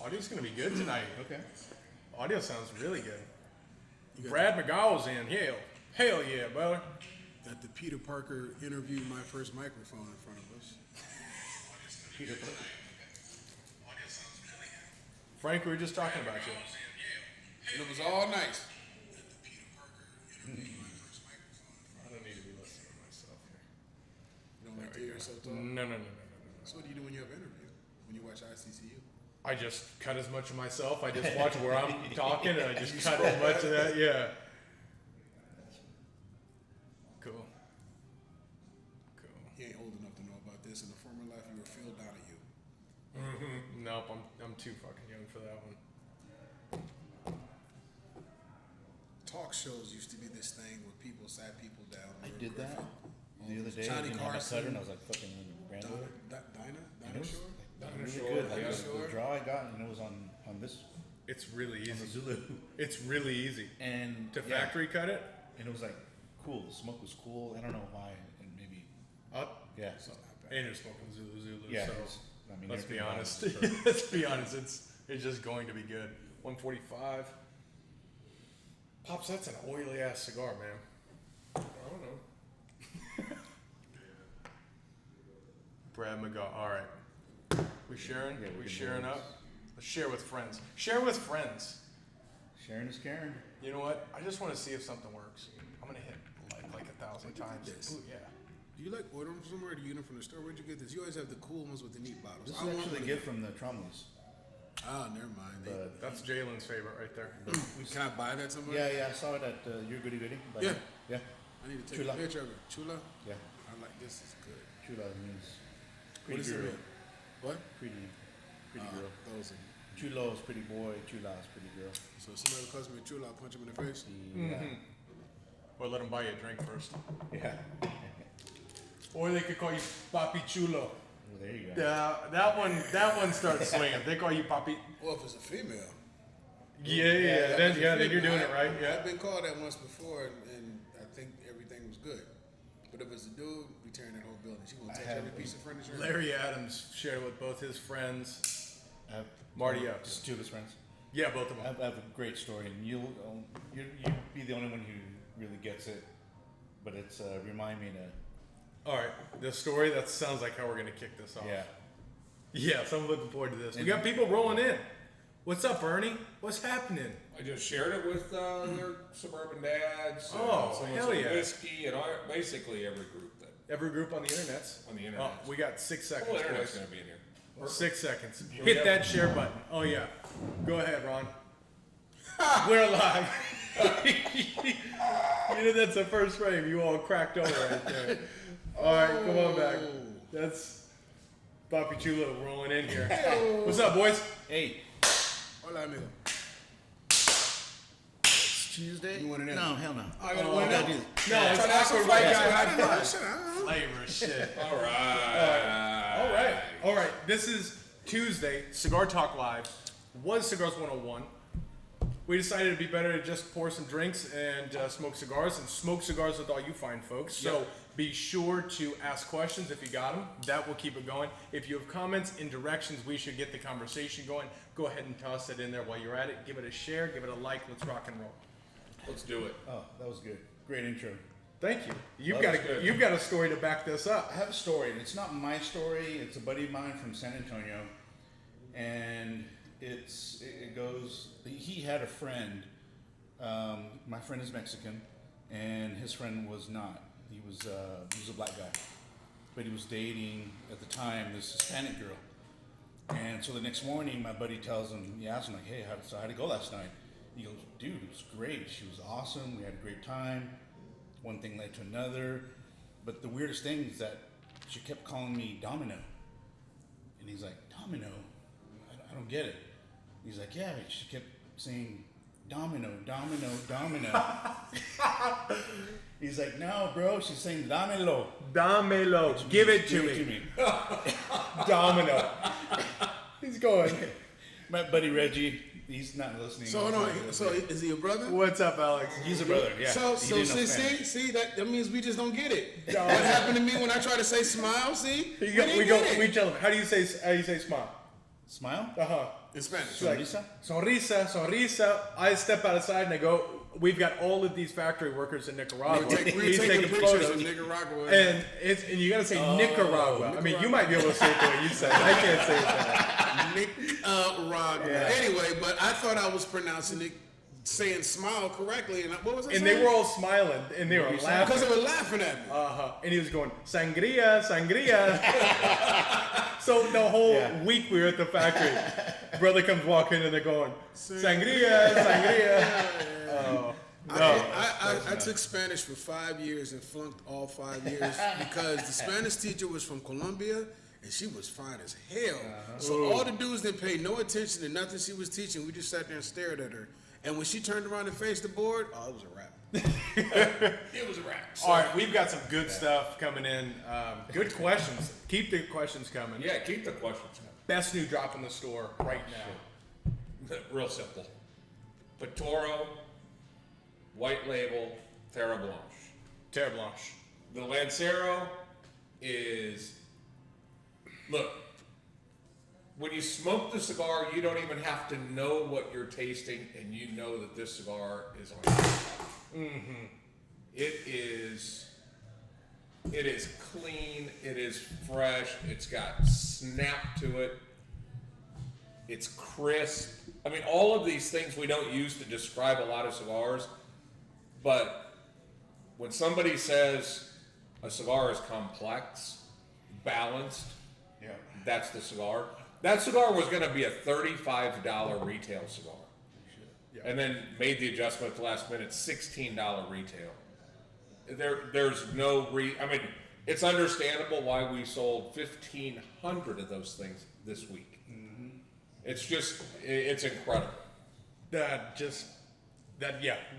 Audio's going to be good tonight. Okay. Audio sounds really good. Brad McGowell's in. Hell yeah, brother. Got the Peter Parker interview, my first microphone in front of us. Peter Parker. Frank, we were just talking about you. And it was all nice. I don't need to be listening to myself here. You don't like to hear yourself talk? No. So what do you do when you have an interview? When you watch ICCU? I just cut as much of myself. I just watch where I'm talking, and I just cut as much of that. Yeah. Cool. You ain't old enough to know about this. In the former life, you were Phil Donahue. Mm-hmm. Nope, I'm too fucking young for that one. Talk shows used to be this thing where people sat people down. I did that the other day. Johnny Carson. And I was like fucking granddaughter. Dinah Shore? Really good. Like the draw I got, and it was on this. It's really easy. Zulu. It's really easy. And to factory cut it, and it was like cool. The smoke was cool. I don't know why, and maybe up. Yeah. And you're smoking Zulu. Yeah. So I mean, let's be honest. Let's be honest. It's just going to be good. 145. Pops, that's an oily ass cigar, man. I don't know. Brad McGaw. All right. We sharing? Yeah, we sharing up? Let's share with friends. Share with friends. Sharing is caring. You know what? I just want to see if something works. I'm gonna hit like 1,000 times. This? Ooh, yeah. Do you like order them somewhere? Or do you get them from the store? Where'd you get this? You always have the cool ones with the neat bottles. This is actually a gift from the Tromleys. Ah, never mind. That's Jalen's favorite right there. Can I buy that somewhere? Yeah. I saw it at Your Goody Goody. Yeah. Yeah. I need to take Chula. a picture of it. Chula? Yeah. I like this. Is good. Chula means What pretty does it girl. mean? What? Pretty girl. Those are, Chulo is pretty boy. Chula is pretty girl. so if somebody calls me a chula, I'll punch him in the face. Yeah. Or let him buy you a drink first. Yeah. Or they could call you Papi Chulo. Well, there you go. That one starts swinging. They call you Papi. Well, if it's a female. Yeah. Then you're doing it right. Yeah. I've been called that once before, and I think everything was good. But if it's a dude, we tearing that whole building. She gonna take every piece of furniture. Larry Adams shared with both his friends. I have Marty Epps. Just two of his friends. Yeah, both of them. I have a great story, and you'll be the only one who really gets it. But it's remind me to. All right, the story, that sounds like how we're going to kick this off. Yeah. Yeah, so I'm looking forward to this. We got people rolling in. What's up, Ernie? What's happening? I just shared it with their suburban dads. Oh, someone hell some yeah. whiskey, and basically every group that Every group on the internet's. on the internet. Oh, we got 6 seconds. the whole internet's boys. going to be in here. 6 seconds. Here we Hit go. that share button. Oh, yeah. Go ahead, Ron. We're live. You know that's the first frame. You all cracked over right there. All right, come on back. That's Papi Chulo rolling in here. What's up, boys? Hey, Hola, amigo. it's Tuesday. You want it in? No, hell no. I gotta Oh, win gotta it. do this. No, it's Try to have some awkward white flavor. guy I high don't know. five. Shit, I don't know. Flavor shit. All right. All right. This is Tuesday, Cigar Talk Live. Was Cigars 101. We decided it'd be better to just pour some drinks and smoke cigars with all you fine folks. So be sure to ask questions if you got them. That will keep it going. If you have comments and directions, we should get the conversation going. Go ahead and toss it in there while you're at it. Give it a share. Give it a like. Let's rock and roll. Let's do it. Oh, that was good. Great intro. Thank you. You've That was good. you've got a story to back this up. I have a story, and it's not my story. It's a buddy of mine from San Antonio, and it goes. He had a friend. My friend is Mexican, and his friend was not. He was a black guy, but he was dating at the time this Hispanic girl. And so the next morning, my buddy tells him, he asks him like, "Hey, how'd it go last night?" He goes, "Dude, it was great. She was awesome. We had a great time. One thing led to another. But the weirdest thing is that she kept calling me Domino." And he's like, "Domino? I don't get it." He's like, "Yeah." She kept saying, "Domino, Domino, Domino." He's like, "No, bro. She's saying Damelo. Damelo. Give it to me. Domino. He's going. My buddy Reggie, he's not listening. So hold on. So is he a brother? What's up, Alex? He's a brother, yeah. So He didn't know Spanish. see that means we just don't get it. What happened to me when I try to say smile? See, We tell him. How do you say smile? Smile? In Spanish. she's like, Sonrisa? sonrisa. I step outside and I go, we've got all of these factory workers in Nicaragua. We're He's taking taking pictures photos. of Nicaragua. And you gotta say Nicaragua. I mean, you might be able to say it the way you said it. I can't say it that. Nicaragua. Yeah. Anyway, but I thought I was pronouncing it, saying smile correctly, and what was I saying? And they were all smiling and they were laughing. because they were laughing at me. And he was going, sangria, sangria. So the whole week we were at the factory. Brother comes walking in and they're going, sangria, sangria. Oh. No. I took Spanish for 5 years and flunked all 5 years because the Spanish teacher was from Colombia and she was fine as hell. So all the dudes didn't pay no attention to nothing she was teaching. We just sat there and stared at her. And when she turned around and faced the board, it was a wrap. It was a wrap. So, All right, we've got some good stuff coming in. Good questions. Keep the questions coming. Yeah, keep the questions coming. Best new drop in the store right now. Real simple. Patoro, white label, Terra Blanche. Terre Blanche. The Lancero is, look, when you smoke the cigar, you don't even have to know what you're tasting, and you know that this cigar is on your It is clean, it is fresh, it's got snap to it, it's crisp. I mean, all of these things we don't use to describe a lot of cigars, but when somebody says a cigar is complex, balanced, that's the cigar. That cigar was going to be a $35 retail cigar. And then made the adjustment at the last minute, $16 retail. There's no I mean, it's understandable why we sold 1,500 of those things this week. It's just, it's incredible. That's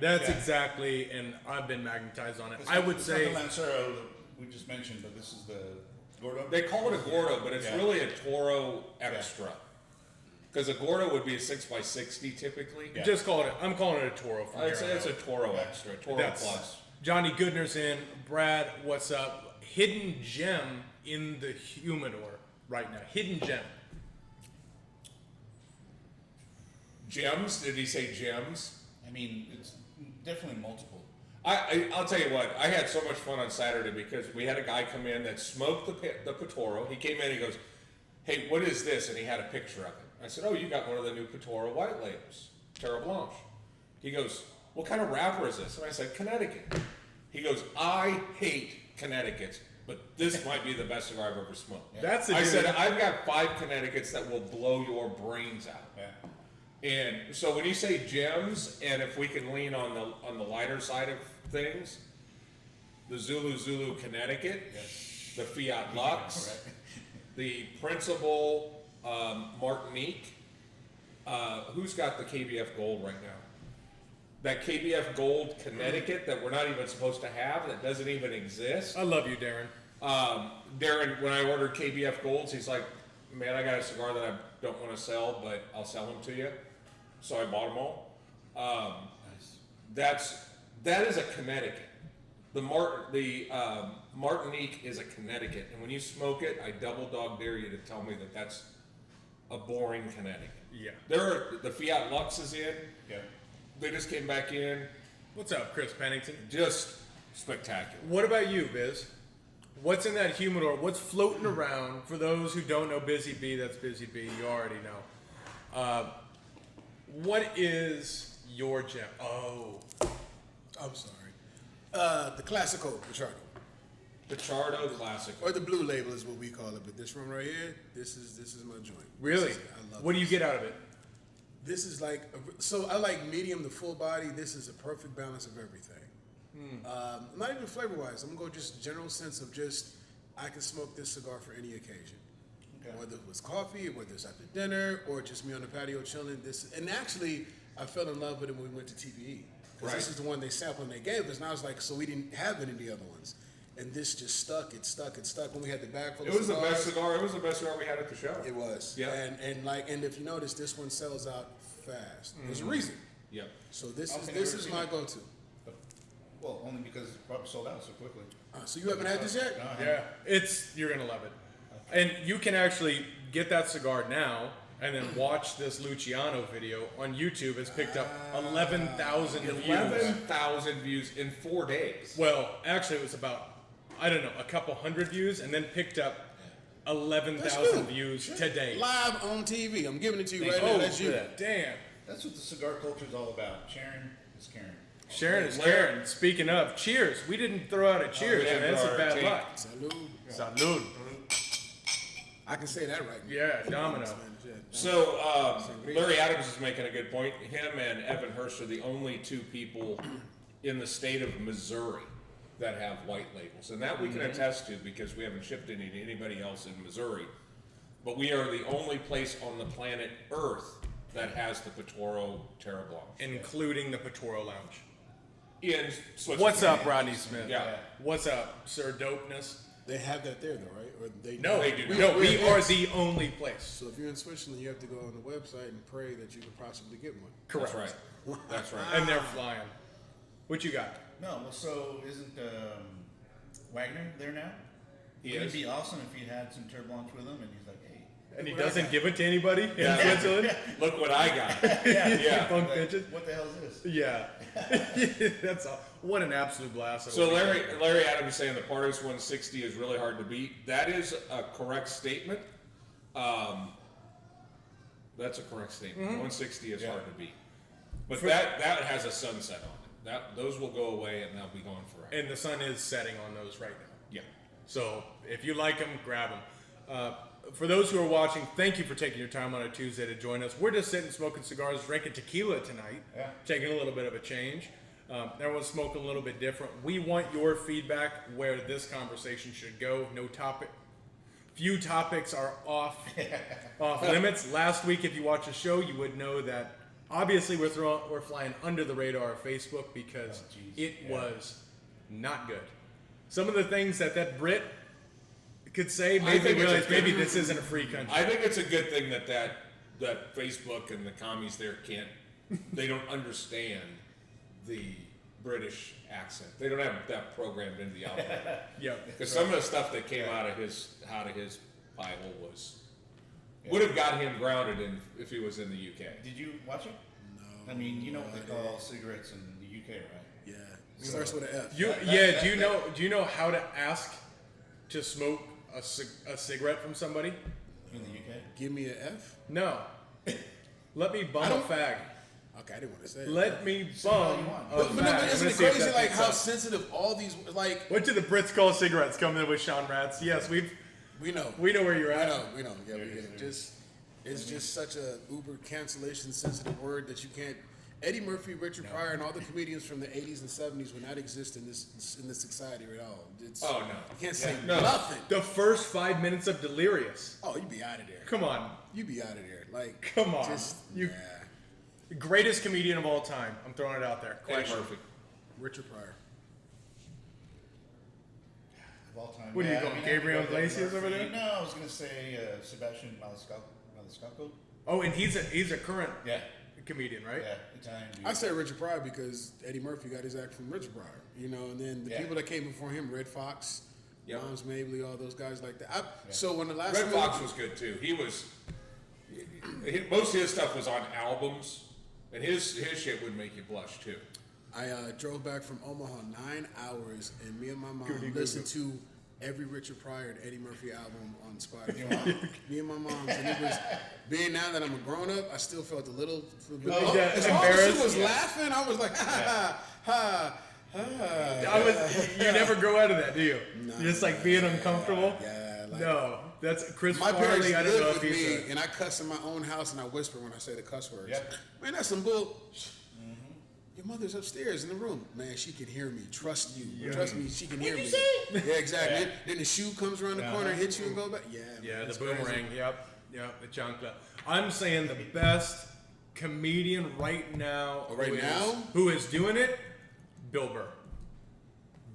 exactly, and I've been magnetized on it. It's I not- would it's say, not the Lancero that we just mentioned, but this is the Gordo. They call it a Gordo, but it's Yeah. really a Toro Extra. Because a Gordo would be a 6x60 typically. Yeah. just call it, I'm calling it a Toro from It's, here on it's a out. Toro Extra, Toro That's- Plus. Johnny Goodner's in. Brad, what's up? Hidden gem in the humidor right now. Hidden gem. Gems? Did he say gems? I mean, it's definitely multiple. I'll tell you what, I had so much fun on Saturday because we had a guy come in that smoked the Patoro. He came in and he goes, hey, what is this? And he had a picture of it. I said, oh, you got one of the new Patoro white labels, Terra Blanche. He goes, what kind of wrapper is this? And I said, Connecticut. He goes, I hate Connecticut's, but this might be the best cigar I've ever smoked. That's a I dude- said, I've got 5 Connecticut's that will blow your brains out. Yeah. And so when you say gems, and if we can lean on the lighter side of things, the Zulu Connecticut, the Fiat Lux, Right. the Principal Martinique. Who's got the KBF Gold right now? That KBF Gold Connecticut that we're not even supposed to have, that doesn't even exist. I love you, Darren. Darren, when I ordered KBF Golds, he's like, man, I got a cigar that I don't want to sell, but I'll sell them to you. So I bought them all. Nice. That is a Connecticut. The Martinique is a Connecticut, and when you smoke it, I double dog dare you to tell me that that's a boring Connecticut. Yeah. The Fiat Lux is in. Yeah. They just came back in. What's up, Chris Pennington? Just spectacular. What about you, Biz? What's in that humidor? What's floating around? For those who don't know Busy Bee, that's Busy Bee. You already know. What is your gem? Oh, I'm sorry. The Classico Pichardo. Pichardo Classic. Or the blue label is what we call it, but this one right here, this is my joint. really? I love What do you this. get out of it? This is like, so I like medium to full body. This is a perfect balance of everything. Not even flavor wise. I'm gonna go just general sense of just, I can smoke this cigar for any occasion. Okay. Whether it was coffee, whether it's after dinner, or just me on the patio chilling. And actually, I fell in love with it when we went to TPE. Because this is the one they sampled and they gave us. And I was like, so we didn't have any of the other ones. And this just stuck. It stuck. When we had the bag full It of was the cigars. best cigar. It was the best cigar we had at the show. It was. Yeah. And if you notice, this one sells out fast. There's a reason. Yep. So this Okay, is never seen my it. go-to. Well, only because it probably sold out so quickly. So you haven't had this yet? No, I Yeah, you're gonna love it, and you can actually get that cigar now and then watch this Luciano video on YouTube. It's picked up 11,000 views. 11,000 views in 4 days. Well, actually, it was about, I don't know, a couple hundred views, and then picked up 11,000 views today. Live on TV. I'm giving it to you right now. That's you. Damn. That's what the cigar culture is all about. Sharing is caring. Sharon is Karen. Speaking of, cheers. We didn't throw out a cheers, yeah, man. That's a bad tea. luck. Salud. Salud. I can say that right now. Yeah, domino. So Larry Adams is making a good point. Him and Evan Hurst are the only two people in the state of Missouri that have white labels, and that we can attest to because we haven't shipped any to anybody else in Missouri. But we are the only place on the planet Earth that has the Patoro Terra Blanche, Including the Patoro Lounge. in Switzerland. What's up, Rodney Smith? Yeah. What's up, Sir Dopeness? They have that there, though, right? Or they No, They do not. no, we are the only place. So if you're in Switzerland, you have to go on the website and pray that you could possibly get one. Correct. That's right. That's right. And they're flying. What you got? No, well, so isn't Wagner there now? He Wouldn't is. it be awesome if he had some Terre Blanche with him and he's like, hey. And he doesn't give it to anybody in Yeah. Switzerland? Look what I got. Yeah. Yeah. Punk Like, bitches? what the hell is this? Yeah. That's all. What an absolute blast. So Larry Adams is saying the Pardos 160 is really hard to beat. That is a correct statement. That's a correct statement. 160 is hard to beat. But that has a sunset on it. Those will go away and they'll be gone forever. And the sun is setting on those right now. Yeah. So if you like them, grab them. For those who are watching, thank you for taking your time on a Tuesday to join us. We're just sitting smoking cigars, drinking tequila tonight, taking a little bit of a change. Everyone's smoking a little bit different. We want your feedback where this conversation should go. No topic. Few topics are off limits. Last week, if you watched the show, you would know that obviously we're flying under the radar of Facebook because it was not good. Some of the things that Brit could say made me realize maybe this isn't a free country. I think it's a good thing that Facebook and the commies there they don't understand the British accent. They don't have that programmed into the alphabet. Yeah. Because some of the stuff that came out of his Bible would have got him grounded if he was in the UK. Did you watch it? No. I mean, you know what they call cigarettes in the UK, right? Yeah. It starts with an F. Do you know how to ask to smoke a cigarette from somebody? In the UK? Give me an F? No. Let me bum a fag. Okay, I didn't want to say it. Let me how bum you want. a But no, fag. but isn't it crazy like how sensitive all these, like, What do the Brits call cigarettes? Coming in with Sean Rats. Yes, we know. we know where you're at. We know. Yeah, we get it. It's just such a uber cancellation sensitive word that you can't. Eddie Murphy, Richard Pryor, and all the comedians from the 80s and 70s would not exist in this society at all. It's, Oh, no. You can't say No. nothing. The first 5 minutes of Delirious. Oh, you'd be out of there. Come on. You'd be out of there. Like, Come on. Just, You- yeah. Greatest comedian of all time. I'm throwing it out there. Eddie Question. Murphy. Richard Pryor. Of all time. What are you Yeah, going, I mean, Gabriel I could go Eddie Iglesias over Murphy. there? No, I was going to say Sebastian Maniscalco. Oh, and he's a current Yeah. comedian, right? Yeah, Italian dude. I say Richard Pryor because Eddie Murphy got his act from Richard Pryor. You know, and then the Yeah. people that came before him, Red Fox, Yep. Moms Mabley, all those guys like that. So when the last Red movie- Fox was good too. Most of his stuff was on albums, and his shit would make you blush too. I drove back from Omaha 9 hours, and me and my mom listened to every Richard Pryor and Eddie Murphy album on Spotify. Me and my mom, and it was being now that I'm a grown up, I still felt a little. Yeah, As long as she embarrassed? was laughing, I was like, ha ha ha. You never grow out of that, do you? No, You're just like being uncomfortable. Yeah, like, No, that's Chris my parents Farley. I don't know live if with he's me, a, and I cuss in my own house, and I whisper when I say the cuss words. Yeah. Man, that's some bull. Your mother's upstairs in the room. Man, she can hear me. Trust you. Trust me, she can hear me. Yeah, exactly. Then the shoe comes around the corner and hits you and go back. Yeah, yeah, man, the it's boomerang. crazy. Yep, the chancla. I'm saying the best comedian right now. Who is doing it? Bill Burr.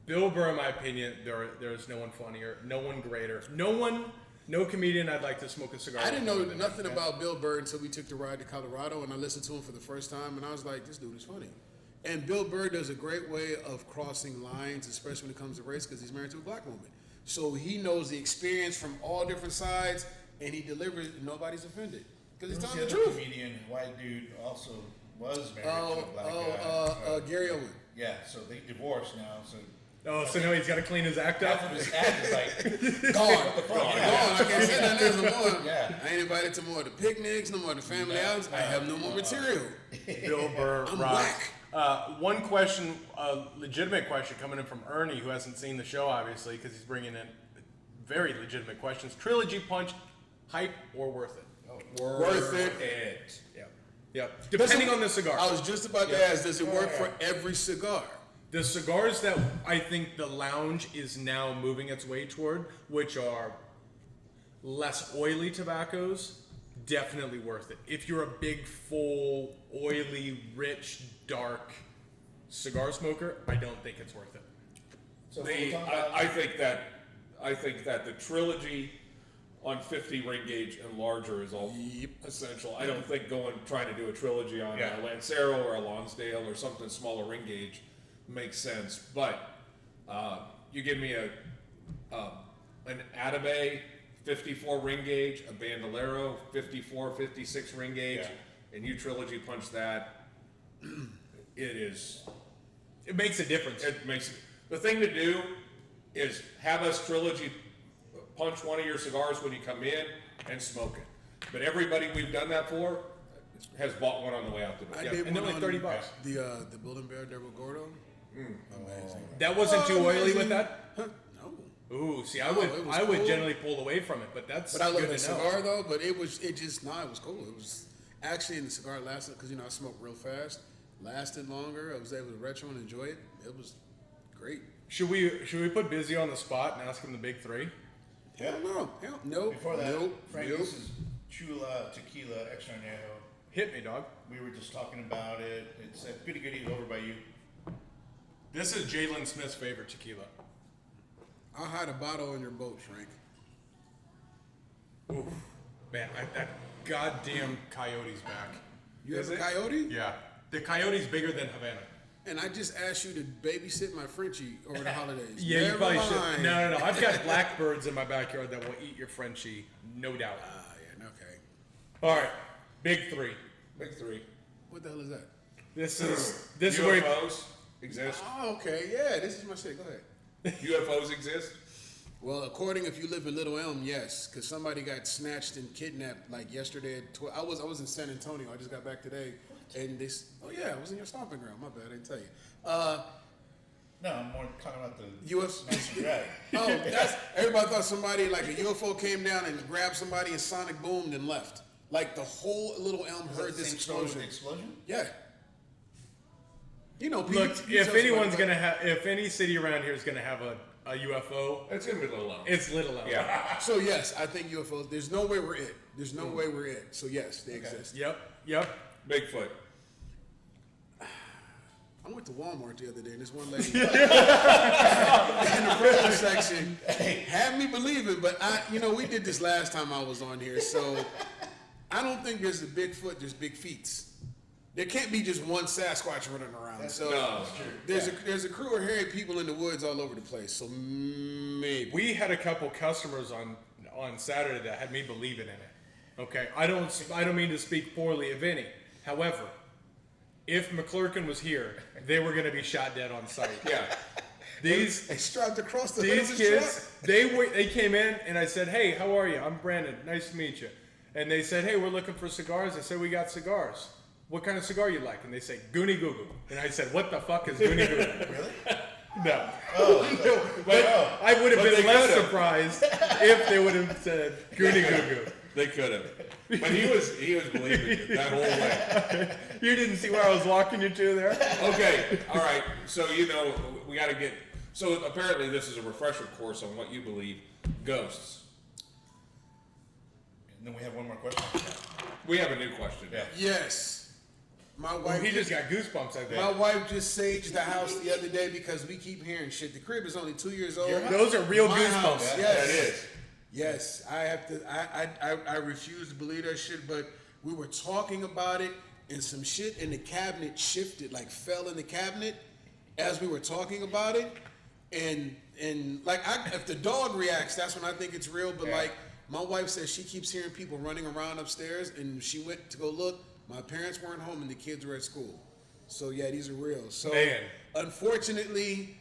Bill Burr, in my opinion, there's no one funnier, no one greater, no comedian I'd like to smoke a cigar. I didn't with know more than nothing about Bill Burr until we took the ride to Colorado, and I listened to him for the first time, and I was like, this dude is funny. And Bill Burr does a great way of crossing lines, especially when it comes to race, because he's married to a black woman. So he knows the experience from all different sides, and he delivers, nobody's offended. Because he's Who's telling the other truth. comedian, white dude, also was married to a black guy. Gary Owen. Yeah, so they divorced now. So Oh, so now he's got to clean his act up. half of his act is like Gone. what the fuck? Gone. I can't say nothing else no more. Yeah. I ain't invited to more of the picnics, no more of the family outings. I have no more material. Bill Burr I'm rocks. whack. One question, a legitimate question coming in from Ernie, who hasn't seen the show, obviously, because he's bringing in very legitimate questions. Trilogy Punch, hype or worth it? Worth it. Yep. Yep. Depending on the cigar. I was just about to ask, does it work for every cigar? The cigars that I think the lounge is now moving its way toward, which are less oily tobaccos, definitely worth it. If you're a big, full, oily, rich, dark cigar smoker, I don't think it's worth it. So what we're talking about- I think that the Trilogy on 50 ring gauge and larger is all essential. I don't think trying to do a Trilogy on a Lancero or a Lonsdale or something smaller ring gauge makes sense. But you give me an Atabey 54 ring gauge, a Bandolero 54, 56 ring gauge, and you Trilogy punch that, It makes a difference. The thing to do is have us Trilogy punch one of your cigars when you come in and smoke it. But everybody we've done that for has bought one on the way out the door. I Yeah, did and they're one like on $30. The Bull Bear Devil Gordo. Amazing. That wasn't too oily Amazing. with that? Huh? No. Ooh, see, I No, would it was I would cool. generally pull away from it, but that's But I love good the to know. cigar though. But it was cool. It was actually, in the cigar lasted because I smoke real fast. Lasted longer. I was able to retro and enjoy it. It was great. Should we put Busy on the spot and ask him the big three? Yeah. Hell no. Hell no. Before that, Nope. Frank, Nope. this is Chula Tequila Extra Añejo. Hit me, dog. We were just talking about it. It's a goody goody over by you. This is Jalen Smith's favorite tequila. I'll hide a bottle on your boat, Frank. Oof. Man, that goddamn coyote's back. You Is have a it? coyote? Yeah. The coyote's bigger than Havana. And I just asked you to babysit my Frenchie over the holidays. Yeah, you Never probably mind. should. No. I've got blackbirds in my backyard that will eat your Frenchie, no doubt. Yeah, okay. All right, big three. Big three. What the hell is that? This is where UFOs exist. Oh, okay. Yeah, this is my shit. Go ahead. UFOs exist. Well, according if you live in Little Elm, yes, because somebody got snatched and kidnapped like yesterday. I was in San Antonio. I just got back today, and this. Oh yeah, I was in your stomping ground. My bad, I didn't tell you. No, I'm more talking about the UFO. nice drag. Oh, everybody thought somebody like a UFO came down and grabbed somebody and sonic boomed and left. Like the whole Little Elm Is that heard the this same story with explosion. the explosion? Yeah. You know, people. Look, if anyone's gonna have, if any city around here is gonna have a UFO, It's gonna be Little Elm. it's Little Elm. Yeah. So yes, I think UFOs. There's no way we're it. There's no way we're it. So yes, they exist. Yep. Bigfoot. I went to Walmart the other day, and this one lady in the produce section had me believing, but we did this last time I was on here, so I don't think there's a Bigfoot. There's big feets. There can't be just one Sasquatch running around. So No. there's a crew of hairy people in the woods all over the place. So maybe. We had a couple customers on Saturday that had me believing in it. Okay, I don't mean to speak poorly of any. However, if McClurkin was here, they were going to be shot dead on site. Yeah. They strapped across the hood of These his kids, truck. they came in and I said, "Hey, how are you? I'm Brandon. Nice to meet you." And they said, "Hey, we're looking for cigars." I said, "We got cigars. What kind of cigar you like?" And they say, "Goonie Goo Goo." And I said, "What the fuck is Goonie Goo Goo?" Really? No. But I would have But been they less could've. surprised if they would have said Goonie Goo Goo. They could have. But he was believing it that whole way. You didn't see where I was walking you to there? Okay, all right. So we got to get. So apparently, this is a refresher course on what you believe. Ghosts. and then we have one more question. We have a new question. Yeah. Yes. My Well, wife he just got goosebumps, I think. My wife just saged the house the other day because we keep hearing shit. The crib is only 2 years old. Those are real My goosebumps. house, Yeah, yes. that is. Yes, I have to. I refuse to believe that shit. But we were talking about it, and some shit in the cabinet shifted, like fell in the cabinet as we were talking about it. And like, if the dog reacts, that's when I think it's real. But like, my wife says she keeps hearing people running around upstairs, and she went to go look. My parents weren't home, and the kids were at school. So yeah, these are real. So Man. Unfortunately,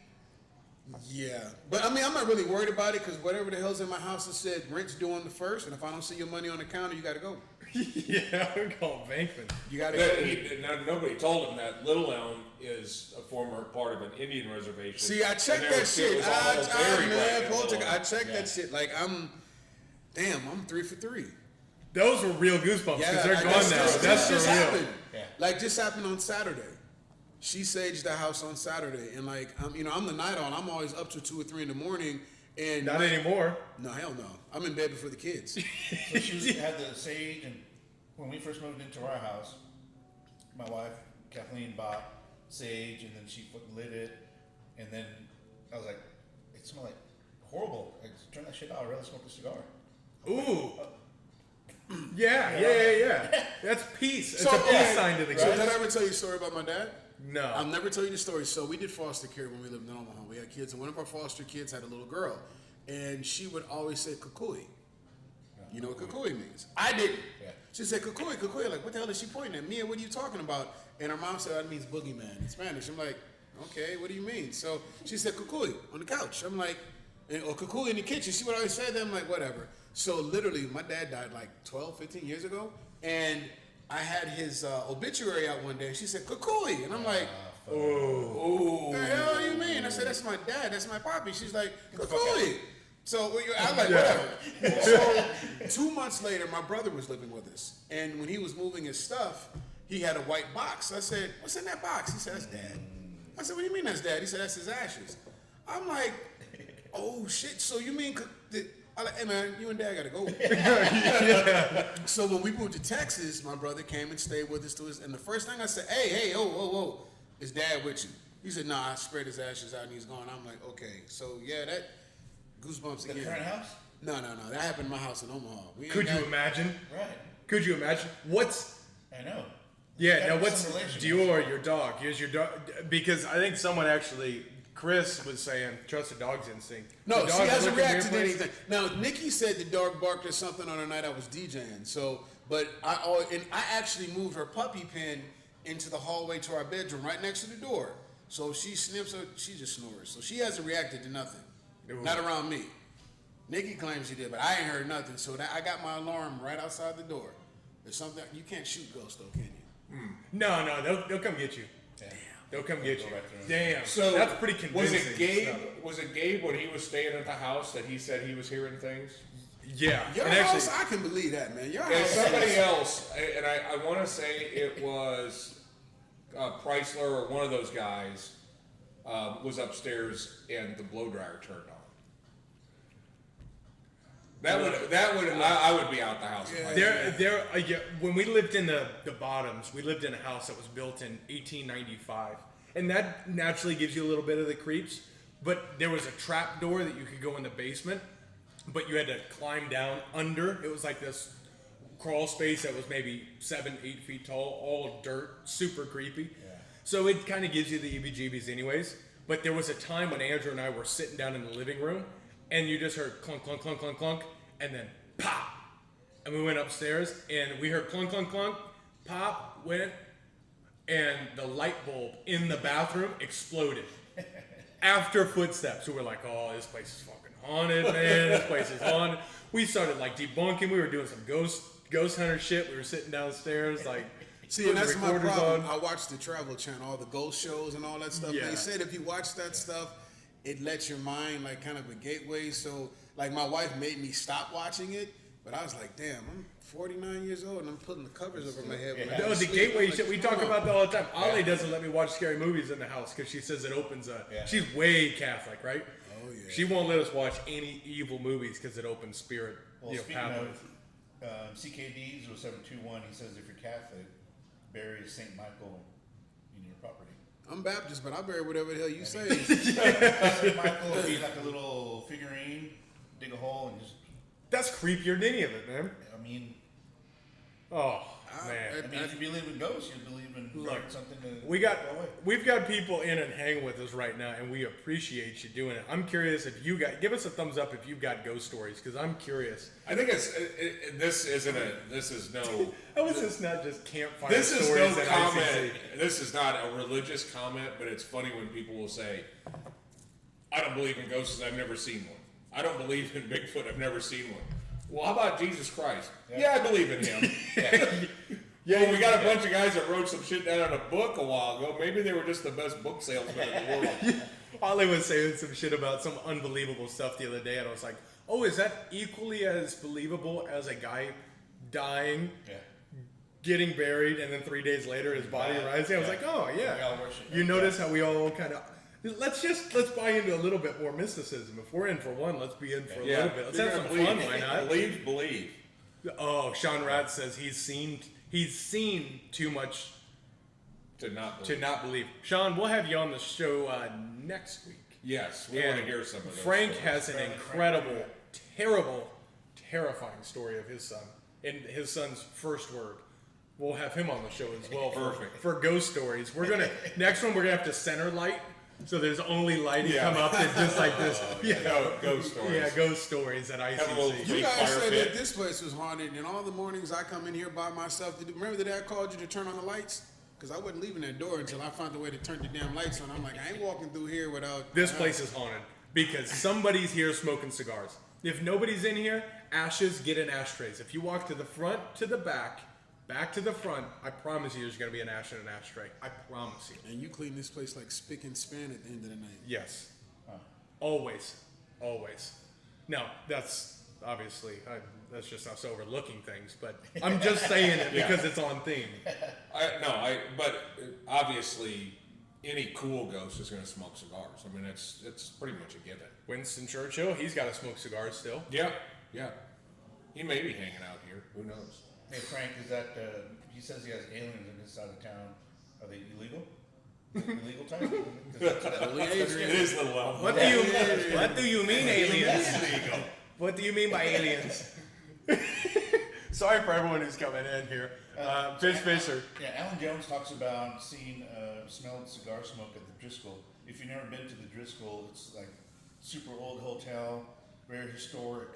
yeah. But I mean, I'm not really worried about it because whatever the hell's in my house, it said rent's due on the 1st, and if I don't see your money on the counter, you got to go. Yeah, I'm calling Bankman. You got to go. Now, nobody told him that Little Elm is a former part of an Indian reservation. See, I checked And there that was- shit. it was all buried right in Little I Elm. checked that shit. Like I'm 3 for 3. Those were real goosebumps because they're gone now. That's just surreal. happened. Yeah. Like just happened on Saturday. She saged the house on Saturday, and like I'm the night owl. I'm always up to 2 or 3 in the morning, and Not anymore. no, hell no. I'm in bed before the kids. So she had the sage, and when we first moved into our house, my wife Kathleen bought sage, and then she lit it, and then I was like, it smelled like horrible. Like, turn that shit out. I'd rather smoke a cigar. Ooh. Yeah. That's peace. It's a peace sign to the So kids. did I ever tell you a story about my dad? No. I'll never tell you the story. So we did foster care when we lived in Omaha. We had kids, and one of our foster kids had a little girl, and she would always say "kukui." You know what kukui means? I didn't. Yeah. She said "kukui, kukui." Like, what the hell is she pointing at? Mia, what are you talking about? And her mom said that means boogeyman in Spanish. I'm like, okay, what do you mean? So she said "kukui" on the couch. I'm like, or "kukui" in the kitchen. She would always say that. I'm like, whatever. So literally, my dad died like 12, 15 years ago, and I had his obituary out one day, and she said "kukui," and I'm like, "Oh, the hell you mean?" I said, "That's my dad. That's my poppy." She's like, "Kukui." So I'm like, whatever. So 2 months later, my brother was living with us, and when he was moving his stuff, he had a white box. I said, "What's in that box?" He said, "That's Dad." I said, "What do you mean that's Dad?" He said, "That's his ashes." I'm like, "Oh shit! So you mean?" I'm like, "Hey man, you and Dad gotta go." So when we moved to Texas, my brother came and stayed with us and the first thing I said, "Hey, whoa, is Dad with you?" He said, "Nah, I spread his ashes out and he's gone." I'm like, "Okay." So yeah, that goosebumps The again. current house? No, that happened in my house in Omaha. We ain't Could you got- imagine? Right. Could you imagine? What's I know. Yeah, Got now what's some relation. Dior, your dog? Here's your dog. Because I think someone actually, Chris was saying, trust the dog's instinct. No, The she dog's hasn't looking reacted to here, anything. Now, Nikki said the dog barked or something on the night I was DJing. So, but I actually moved her puppy pen into the hallway to our bedroom, right next to the door. So if she sniffs, she just snores. So she hasn't reacted to nothing. Ooh. Not around me. Nikki claims she did, but I ain't heard nothing. So I got my alarm right outside the door. There's something you can't shoot ghosts though, can you? No, they'll come get you. Yeah. They'll come get you. Go right through. Damn. So that's pretty convincing. Was it Gabe? stuff. Was it Gabe when he was staying at the house that he said he was hearing things? Yeah. Your and house, actually, I can believe that, man. Your And house. somebody else, and I want to say it was Chrysler or one of those guys was upstairs and the blow dryer turned on. I would be out the house. yeah, when we lived in the bottoms, we lived in a house that was built in 1895, and that naturally gives you a little bit of the creeps. But there was a trap door that you could go in the basement, but you had to climb down under. It was like this crawl space that was maybe 7-8 feet tall, all dirt, super creepy. Yeah. So it kind of gives you the EBGBs anyways. But there was a time when Andrew and I were sitting down in the living room, and you just heard clunk, clunk, clunk, clunk, clunk, and then pop. And we went upstairs, and we heard clunk, clunk, clunk, pop, went, and the light bulb in the bathroom exploded. After footsteps, we were like, "Oh, this place is fucking haunted, man. This place is haunted." We started like debunking. We were doing some ghost hunter shit. We were sitting downstairs, like See, and putting that's my recorders problem. on. I watch the Travel Channel, all the ghost shows and all that stuff. Yeah. They said if you watch that stuff, it lets your mind like kind of a gateway. So, like my wife made me stop watching it, but I was like, damn, I'm 49 years old and I'm putting the covers over my head. When I No, go to the sleep. gateway I'm shit. We like, talk come on. about that all the time. Ollie doesn't let me watch scary movies in the house because she says it opens a. Yeah. She's way Catholic, right? Oh, yeah. She won't let us watch any evil movies because it opens spirit. Well, speaking pathways. of CKD 0721, he says if you're Catholic, bury St. Michael in your property. I'm Baptist, but I bury whatever the hell you say. St. Michael, he's like a little figurine, dig a hole and just, That's creepier than any of it, man. I mean, Oh, Man. I mean, if you believe in ghosts, you believe in something to We've away. got people in and hanging with us right now, and we appreciate you doing it. I'm curious if you got, give us a thumbs up if you've got ghost stories, because I'm curious. I think this is no. How is this not just campfire This is stories no at comment. ICC? This is not a religious comment, but it's funny when people will say, "I don't believe in ghosts. I've never seen one. I don't believe in Bigfoot. I've never seen one." Well, how about Jesus Christ? Yeah, I believe in him. Well, we got a bunch of guys that wrote some shit down in a book a while ago. Maybe they were just the best book salesmen in the world. Ollie was saying some shit about some unbelievable stuff the other day, and I was like, oh, is that equally as believable as a guy dying, getting buried, and then 3 days later his body rising? I was like, oh, yeah. We all worship You him. notice how we all kind of... Let's buy into a little bit more mysticism. If we're in for one, let's be in for a little bit. Let's have some fun, why not? Believe. Oh, Sean Rad says he's seen too much To not believe. to not believe. Sean, we'll have you on the show next week. Yes, we want to hear some of those. Frank stories. has an incredible, terrible, terrifying story of his son and his son's first word. We'll have him on the show as well for ghost stories. We're gonna next one we're gonna have to center light, so there's only lighting come up and just like this. Ghost stories. Yeah, ghost stories at Have a little ICC. You big guys fire said pit. that this place was haunted, and all the mornings I come in here by myself. Remember the day I called you to turn on the lights? Because I wasn't leaving that door until I found a way to turn the damn lights on. I'm like, I ain't walking through here without... This place is haunted because somebody's here smoking cigars. If nobody's in here, ashes get in ashtrays. If you walk to the front, to the back to the front, I promise you there's going to be an ash in an ashtray. I promise you. And you clean this place like spick and span at the end of the night. Yes. Always. Always. Now, that's obviously, that's just us overlooking things, but I'm just saying it because it's on theme. But obviously, any cool ghost is going to smoke cigars. I mean, it's pretty much a given. Winston Churchill, he's got to smoke cigars still. Yeah. He may be hanging out here. Who knows? Hey Frank, is that he says he has aliens in his side of town? Are they illegal? Illegal type? It is a little well. What do you mean aliens? What do you mean by aliens? Sorry for everyone who's coming in here. Fish Fisher. Yeah, Alan Jones talks about smelled cigar smoke at the Driscoll. If you've never been to the Driscoll, it's like super old hotel, very historic,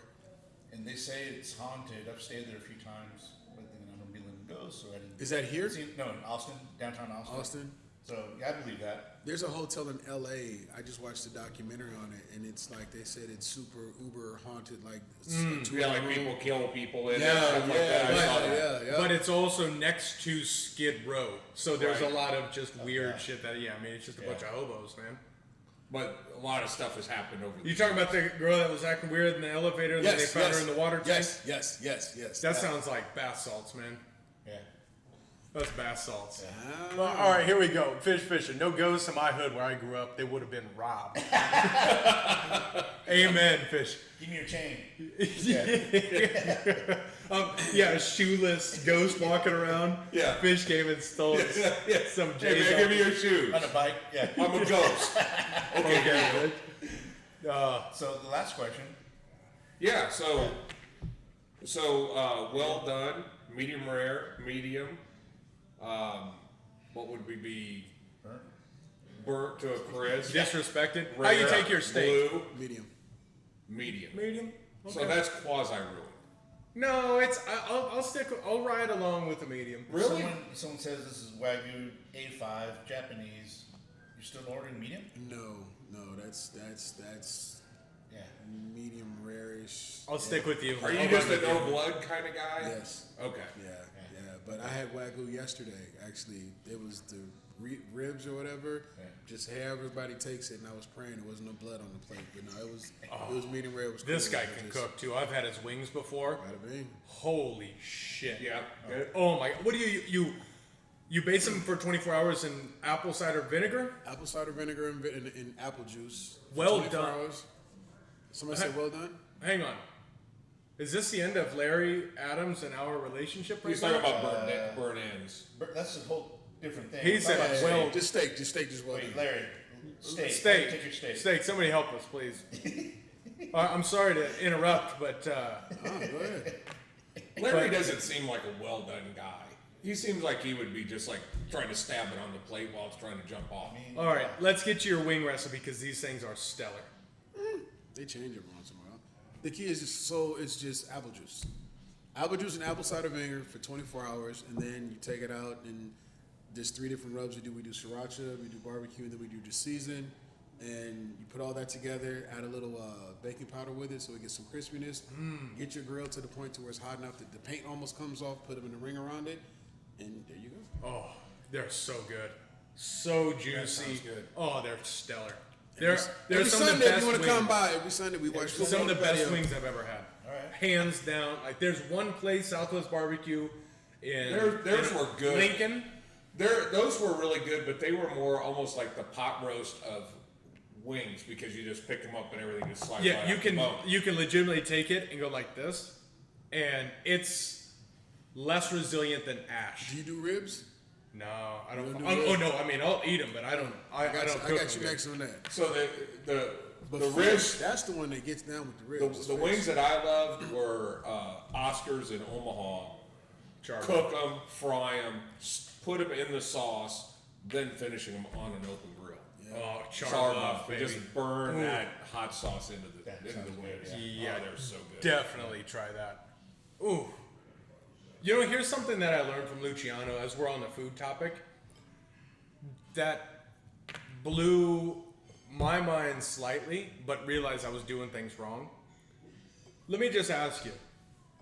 and they say it's haunted. I've stayed there a few times, but then I don't believe in ghosts, so I didn't. Is that here? No, in Austin, downtown Austin. Austin? So yeah, I believe that. There's a hotel in LA. I just watched a documentary on it, and it's like they said it's super uber haunted, like Like people kill people in Yeah, stuff like that. I saw that. yeah. But it's also next to Skid Row, so there's a lot of just weird shit that I mean it's just a bunch of hobos, man. But a lot of stuff has happened over the You talking about the girl that was acting weird in the elevator and then they found her in the water tank? Yes. That sounds like bath salts, man. Yeah. That's bath salts. Well, all right, here we go. Fish fishing. No ghosts in my hood where I grew up. They would have been robbed. Amen, Fish. Give me your chain. Yeah, shoeless ghost walking around. Yeah. Fish came and stole some Hey J's. man, give me your shoes. On a bike. Yeah. I'm a ghost. Okay. So the last question. Yeah, so well done, medium rare, medium. What would we be? Burnt to a crisp. Disrespected. How Rare, you take your steak? Blue, Medium. medium. Medium. So that's quasi ruined. No, it's I'll ride along with the medium. Really? Someone says this is Wagyu A5 Japanese. You're still ordering medium? No, that's Yeah. medium rarish. I'll stick with you. Are you I'll just ride a with you. no blood kind of guy? Yes. Okay. Yeah. But I had Wagyu yesterday. Actually, it was the ribs or whatever. Yeah. Just how everybody takes it, and I was praying there was no blood on the plate. But no, it was medium rare. It was This cool. guy can cook too. I've had his wings before. Bada bing. Holy shit. Yeah. Oh my. What do you base them for 24 hours in apple cider vinegar? Apple cider vinegar and apple juice. for Well 24 done. Hours. Somebody said well done. Hang on. Is this the end of Larry Adams and our relationship right He's talking now? about burn ends. That's a whole different thing. He said, Wait, well, Just steak, just well wait, done. Larry. Steak. steak. Take your steak. Steak. Somebody help us, please. I'm sorry to interrupt, but Oh, go ahead. Larry doesn't seem like a well done guy. He seems like he would be just like trying to stab it on the plate while it's trying to jump off. All right, let's get to your wing recipe because these things are stellar. They change every once in a while. The key is it's just apple juice. Apple juice and apple cider vinegar for 24 hours, and then you take it out, and there's 3 different rubs we do. We do sriracha, we do barbecue, and then we do just season. And you put all that together, add a little baking powder with it so it gets some crispiness. Get your grill to the point to where it's hot enough that the paint almost comes off, put them in a ring around it, and there you go. Oh, they're so good. So juicy. That sounds good. Oh, they're stellar. Every They're some Sunday, of the if best you want to wings. come by, every Sunday we watch football. Some of the on best patio. wings I've ever had. All right. Hands down. Like, there's one place, Southwest Barbecue, in Theirs were good. Lincoln. Those were really good, but they were more almost like the pot roast of wings because you just pick them up and everything just slides Yeah, right you off the can bone. you can legitimately take it and go like this, and it's less resilient than ash. Do you do ribs? No, I don't. You don't do Oh ribs? no, I mean I'll eat them, but I don't. I I don't. got cook you them next on that. So the But the fish, ribs, that's the one that gets down with the ribs. the wings that I loved were Oscars in Omaha. Char. Cook them, fry them, put them in the sauce, then finishing them on an open grill. Oh, char Char buff, buff, baby. just burn Ooh. that hot sauce into the sounds wings. good, yeah. Oh, they're so good. Definitely try that. Ooh. You know, here's something that I learned from Luciano as we're on the food topic that blew my mind slightly, but realized I was doing things wrong. Let me just ask you,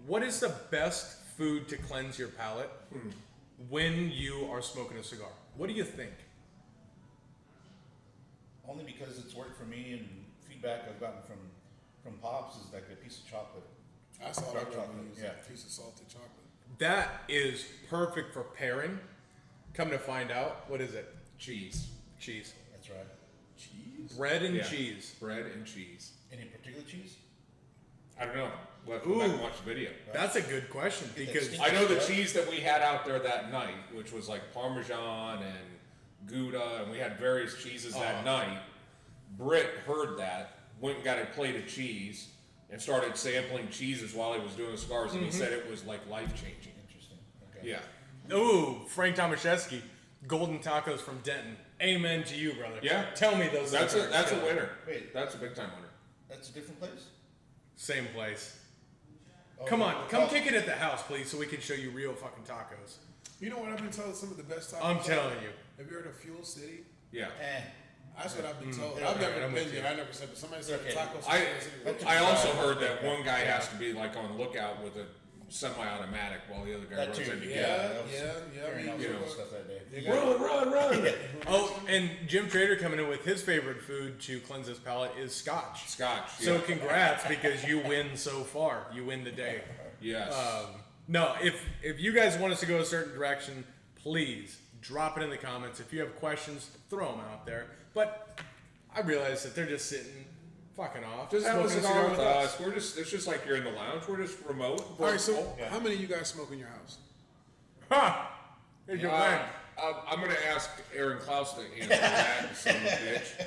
what is the best food to cleanse your palate when you are smoking a cigar? What do you think? Only because it's worked for me, and feedback I've gotten from Pops is like a piece of chocolate. I saw Dark that chocolate, one. yeah. A piece of salted chocolate. That is perfect for pairing. Come to find out, what is it? Cheese. Cheese. That's right. Cheese? Bread and Yeah. cheese. Bread and cheese. Any particular cheese? I don't know. We'll have to go back and watch the video. That's a good question because Get I know the cheese that we had out there that night, which was like Parmesan and Gouda, and we had various cheeses that night. Britt heard that, went and got a plate of cheese, and started sampling cheeses while he was doing the cigars, and he said it was like life changing. Interesting. Okay. Yeah. ooh, Frank Tomaszewski, Golden Tacos from Denton. Amen to you, brother. Yeah. Tell me those. That's things a are killer. winner. Wait. That's a big time winner. That's a different place? Same place. Oh, Come on, come oh, kick it at the house, please, so we can show you real fucking tacos. You know what I've been told? Some of the best tacos. I'm telling you. Have you heard of Fuel City? Yeah. That's what I've been told. Yeah, I've never I'm been with you. there. I never said, but somebody said Okay. tacos. I also heard that one guy has to be like on lookout with a semi-automatic while the other guy That runs too. in to Yeah, get it. Carrying out You some know. stuff that day. Run! Oh, and Jim Trader coming in with his favorite food to cleanse his palate is scotch. Scotch. So Yeah. congrats because you win so far. You win the day. Yes. No, if you guys want us to go a certain direction, please drop it in the comments. If you have questions, throw them out there. But I realize that they're just sitting fucking off. Just have a smoking cigar with us. It's just like you're in the lounge. We're just remote. All right, so Yeah. how many of you guys smoke in your house? Ha! Here's your thing. I'm going to ask Aaron Klaus to answer that, son of a bitch.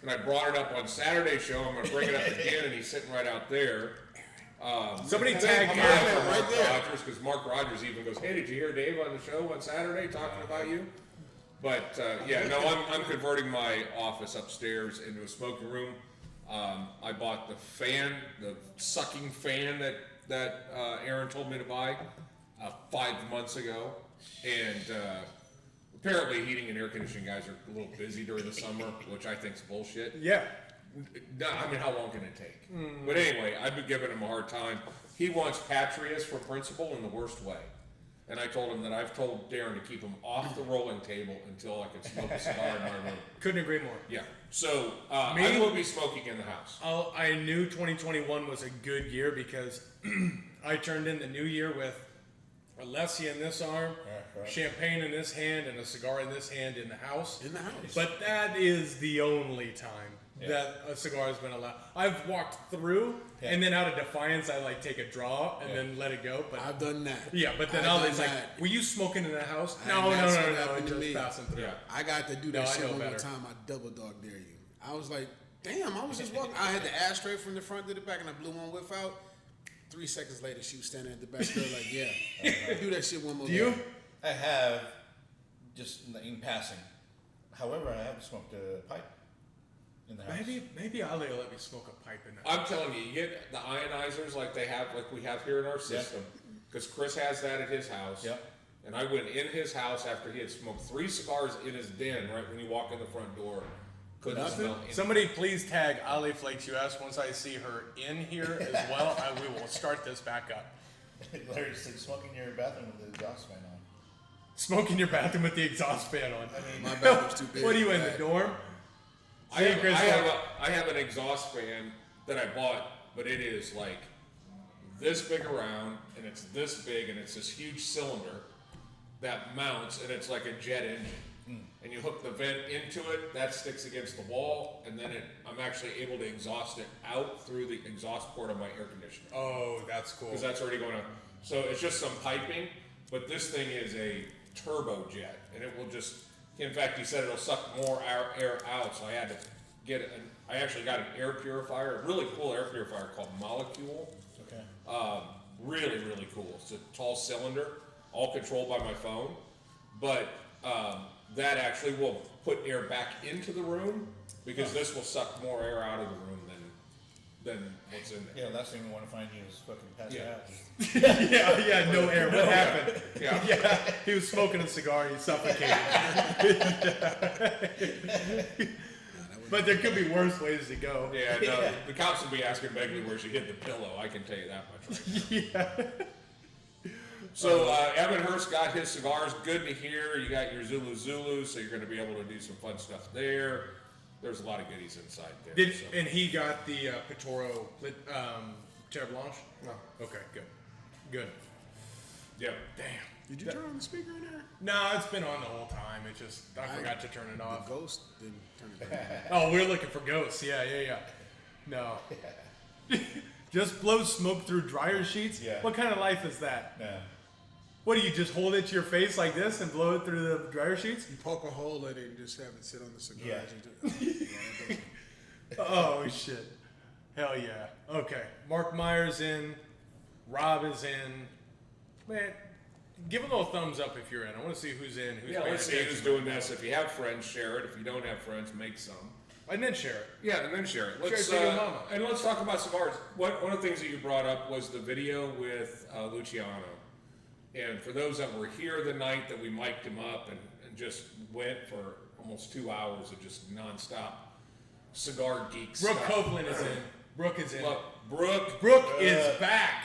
And I brought it up on Saturday's show. I'm going to bring it up again, and he's sitting right out there. Somebody I'm tag gonna Aaron. ask right Mark there. Rogers, because Mark Rogers even goes, "Hey, did you hear Dave on the show on Saturday talking about you?" But yeah, no, I'm converting my office upstairs into a smoking room. I bought the fan, the sucking fan that Aaron told me to buy 5 months ago, and apparently heating and air conditioning guys are a little busy during the summer, which I think is bullshit. Yeah. No, I mean, how long can it take? But anyway, I've been giving him a hard time. He wants Patrias for principal in the worst way. And I told him that I've told Darren to keep him off the rolling table until I can smoke a cigar in my room. Couldn't agree more. Yeah. So Me? I will be smoking in the house. I knew 2021 was a good year because I turned in the new year with a Alessia in this arm, right. champagne in this hand, and a cigar in this hand in the house. In the house. But that is the only time that a cigar has been allowed. I've walked through, and then out of defiance, I like take a draw and then let it go. But I've done that. yeah, but then I've I'll done it's like, that. were you smoking in the house? And No, that's what no, happened to just me. passing through. Yeah. I got to do that No, I shit know one more better. time. I double dog dare you. I was like, damn, I was just walking. I had the ashtray from the front to the back, and I blew one whiff out. 3 seconds later, she was standing at the back door like, yeah, do that shit one more Do you? time. I have, just in passing. However, I haven't smoked a pipe in the house. Maybe Ali will let me smoke a pipe in there. I'm telling you, you get the ionizers like we have here in our system, because Chris has that at his house. Yep. And I went in his house after he had smoked 3 cigars in his den right when you walk in the front door. Couldn't smell anything. Somebody please tag Ali Flakes US once I see her in here as well. We will start this back up. Larry's like smoking in your bathroom with the exhaust fan on. Smoke in your bathroom with the exhaust fan on. I mean, My bathroom's too big. What are you in the dorm? I have an exhaust fan that I bought, but it is like this big around, and it's this big, and it's this huge cylinder that mounts, and it's like a jet engine. And you hook the vent into it, that sticks against the wall, and then I'm actually able to exhaust it out through the exhaust port of my air conditioner. Oh, that's cool. Because that's already going to, so it's just some piping, but this thing is a turbojet, and it will just, in fact, he said it'll suck more air out, so I had to I actually got an air purifier, a really cool air purifier called Molecule. okay. Really, really cool. It's a tall cylinder, all controlled by my phone, but that actually will put air back into the room, because this will suck more air out of the room than what's in there. Yeah, last thing we want to find you is fucking passed Yeah. out. yeah, no air. What happened? Yeah. He was smoking a cigar and he suffocated. But there could be worse ways to go. Yeah, no, the cops will be asking Begley where she hid the pillow. I can tell you that much right now. Yeah. So Evan Hurst got his cigars. Good to hear. You got your Zulu, so you're going to be able to do some fun stuff there. There's a lot of goodies inside there. And he got the Pitoro Terre Blanche? No. Okay, good. Yep. Damn. Did you turn on the speaker in there? No, it's been on the whole time. It just, I forgot to turn it off. The ghost didn't turn it Oh, on. we're looking for ghosts. Yeah. No. Just blow smoke through dryer sheets? Yeah. What kind of life is that? Yeah. What do you just hold it to your face like this and blow it through the dryer sheets? You poke a hole in it and just have it sit on the cigar. Yeah. Oh shit. Hell yeah. Okay. Mark Meyer's in. Rob is in. Man, give a little thumbs up if you're in. I want to see who's in. Who's Yeah, paying let's see attention. who's doing this. If you have friends, share it. If you don't have friends, make some. And then share it. Yeah, and then share it. Share it Let's to your mama. and let's talk about cigars. One of the things that you brought up was the video with Luciano. And for those that were here the night that we mic'd him up and just went for almost 2 hours of just nonstop cigar geek Brooke stuff. Copeland is in. Brooke is in. Look, Brooke is back.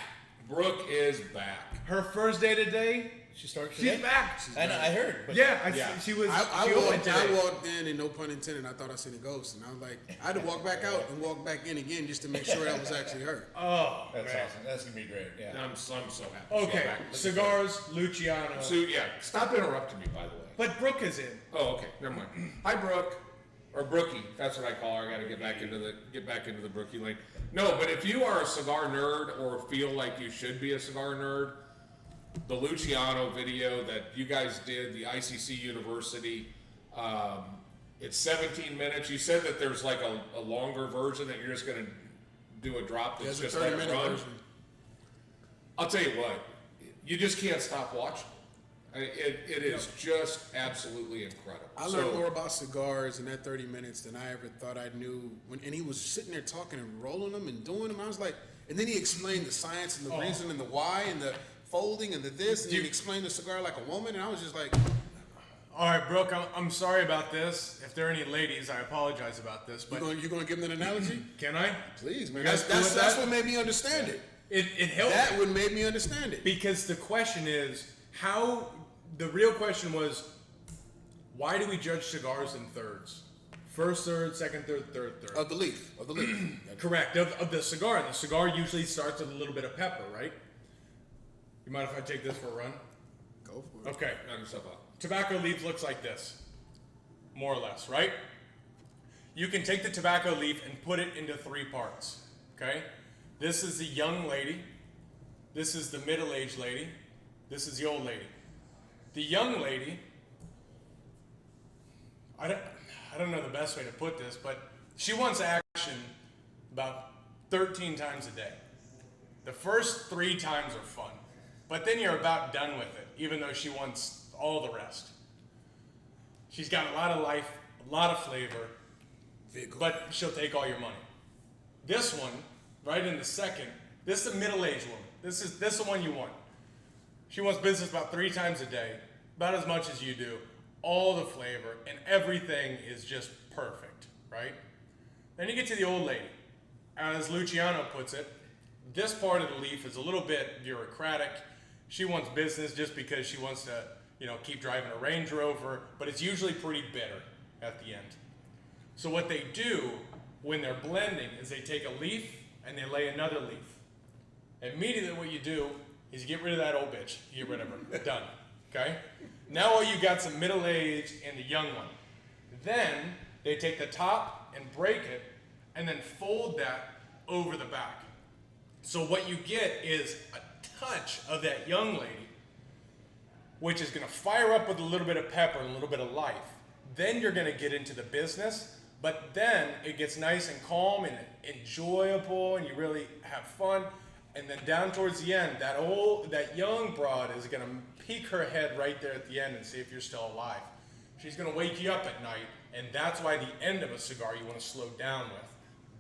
Brooke is back. Her first day today. She started She's today? back. I know, I heard. But Yeah, Yeah. she was. I she opened today. walked in, and no pun intended, I thought I seen a ghost. And I was like, I had to walk back out and walk back in again just to make sure that was actually her. Oh, That's man. awesome. That's going to be great. Yeah. I'm so happy. she's Okay, back. cigars, Luciano. So yeah, stop interrupting me, by the way. But Brooke is in. Oh, okay, never mind. Hi, Brooke, or Brookie. That's what I call her. I got to get back into the Brookie lane. No, but if you are a cigar nerd or feel like you should be a cigar nerd, the Luciano video that you guys did, the ICC University, it's 17 minutes. You said that there's like a longer version that you're just going to do a drop that's There's a just let it 30-minute run. version. I'll tell you what, you just can't stop watching. It is just absolutely incredible. I learned more about cigars in that 30 minutes than I ever thought I knew. And he was sitting there talking and rolling them and doing them. I was like, and then he explained the science and the reason and the why and the folding and the this, and then he explained the cigar like a woman, and I was just like, All right, Brooke, I'm sorry about this. If there are any ladies, I apologize about this. But you gonna give them an analogy? can I? Please, man. You guys cool with That's that? what made me understand it. It helped. That would made me understand it. Because the question is, the real question was, why do we judge cigars in thirds? First third, second third, third third. Of the leaf. Correct, of the cigar. And the cigar usually starts with a little bit of pepper, right? You mind if I take this for a run? Go for it. Okay. Knock yourself out. Tobacco leaf looks like this, more or less, right? You can take the tobacco leaf and put it into 3 parts, okay? This is the young lady, this is the middle-aged lady, this is the old lady. The young lady, I don't know the best way to put this, but she wants action about 13 times a day. The first 3 times are fun, but then you're about done with it, even though she wants all the rest. She's got a lot of life, a lot of flavor, but she'll take all your money. This one, right in the second, this is a middle-aged woman. This is the one you want. She wants business about 3 times a day, about as much as you do, all the flavor, and everything is just perfect, right? Then you get to the old lady. As Luciano puts it, this part of the leaf is a little bit bureaucratic. She wants business just because she wants to, keep driving a Range Rover, but it's usually pretty bitter at the end. So what they do when they're blending is they take a leaf and they lay another leaf. Immediately what you do is you get rid of that old bitch. You get rid of her. Done. Okay? Now all you got some middle-aged and the young one. Then they take the top and break it and then fold that over the back. So what you get is a touch of that young lady, which is going to fire up with a little bit of pepper and a little bit of life. Then you're going to get into the business, but then it gets nice and calm and enjoyable, and you really have fun. And then down towards the end, that young broad is going to peek her head right there at the end and see if you're still alive. She's going to wake you up at night, and that's why the end of a cigar you want to slow down with.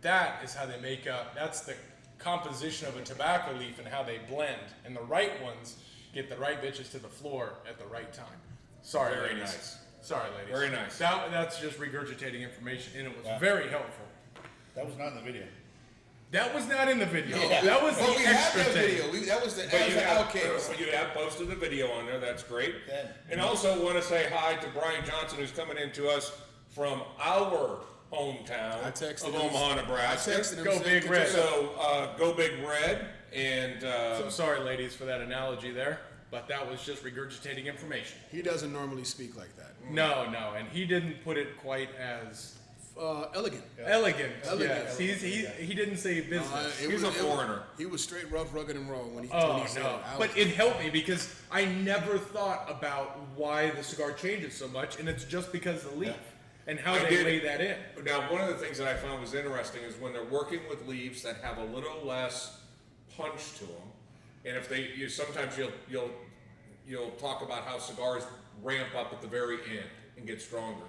That is how they make up. That's the composition of a tobacco leaf and how they blend. And the right ones get the right bitches to the floor at the right time. Sorry, Very ladies. nice. Sorry, ladies. Very nice. That's just regurgitating information, and it was very helpful. That was not in the video. That was not in the video. Yeah. That was the We had extra that thing. video. That was the But you have, outcast. but you have posted the video on there. That's great. Yeah. And also want to say hi to Brian Johnson, who's coming in to us from our hometown I texted of him. Omaha, Nebraska. I texted him. Go saying, Big "Get Red." yourself-" So go Big Red, and So sorry, ladies, for that analogy there, but that was just regurgitating information. He doesn't normally speak like that. No, and he didn't put it quite as Elegant. elegant. Elegant. Yes, he didn't say business. It He's a foreigner. He was straight rough, rugged, and raw when he Oh said no! it. But it helped me because I never thought about why the cigar changes so much, and it's just because of the leaf and how I they did- lay that in. Now, one of the things that I found was interesting is when they're working with leaves that have a little less punch to them, and if sometimes you'll talk about how cigars ramp up at the very end and get stronger.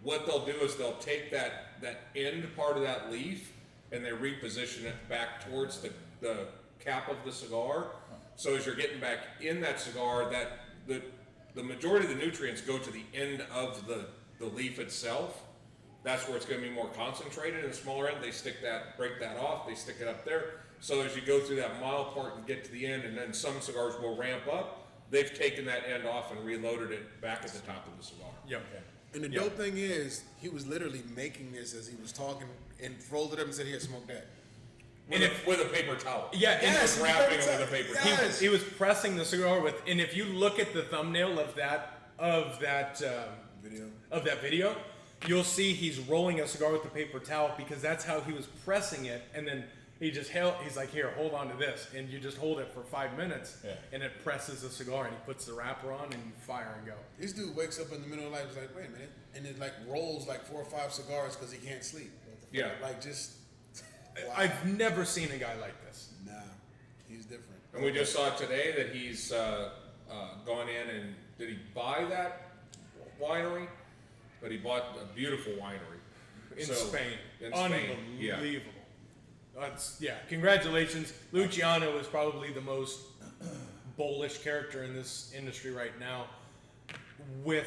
What they'll do is they'll take that end part of that leaf and they reposition it back towards the cap of the cigar. So as you're getting back in that cigar, that the majority of the nutrients go to the end of the leaf itself. That's where it's going to be more concentrated. In the smaller end, they break that off, they stick it up there. So as you go through that mild part and get to the end, and then some cigars will ramp up, they've taken that end off and reloaded it back at the top of the cigar. Yep. And the dope thing is, he was literally making this as he was talking and folded up and said, "Here, smoke that." With a paper towel. Yeah, and Yes, wrapping it that's with a paper it. towel. Yes. He was pressing the cigar with, and if you look at the thumbnail of that video, you'll see he's rolling a cigar with the paper towel because that's how he was pressing it, and then he's like, "Here, hold on to this," and you just hold it for 5 minutes, and it presses the cigar, and he puts the wrapper on, and you fire and go. This dude wakes up in the middle of the night, he's like, "Wait a minute," and it like rolls like 4 or 5 cigars because he can't sleep. Yeah. Like just. Wow. I've never seen a guy like this. Nah, he's different. And we just saw today that he's gone in and did he buy that winery? But he bought a beautiful winery In So, Spain. In Spain, yeah. Unbelievable. Congratulations. Luciano is probably the most bullish character in this industry right now. With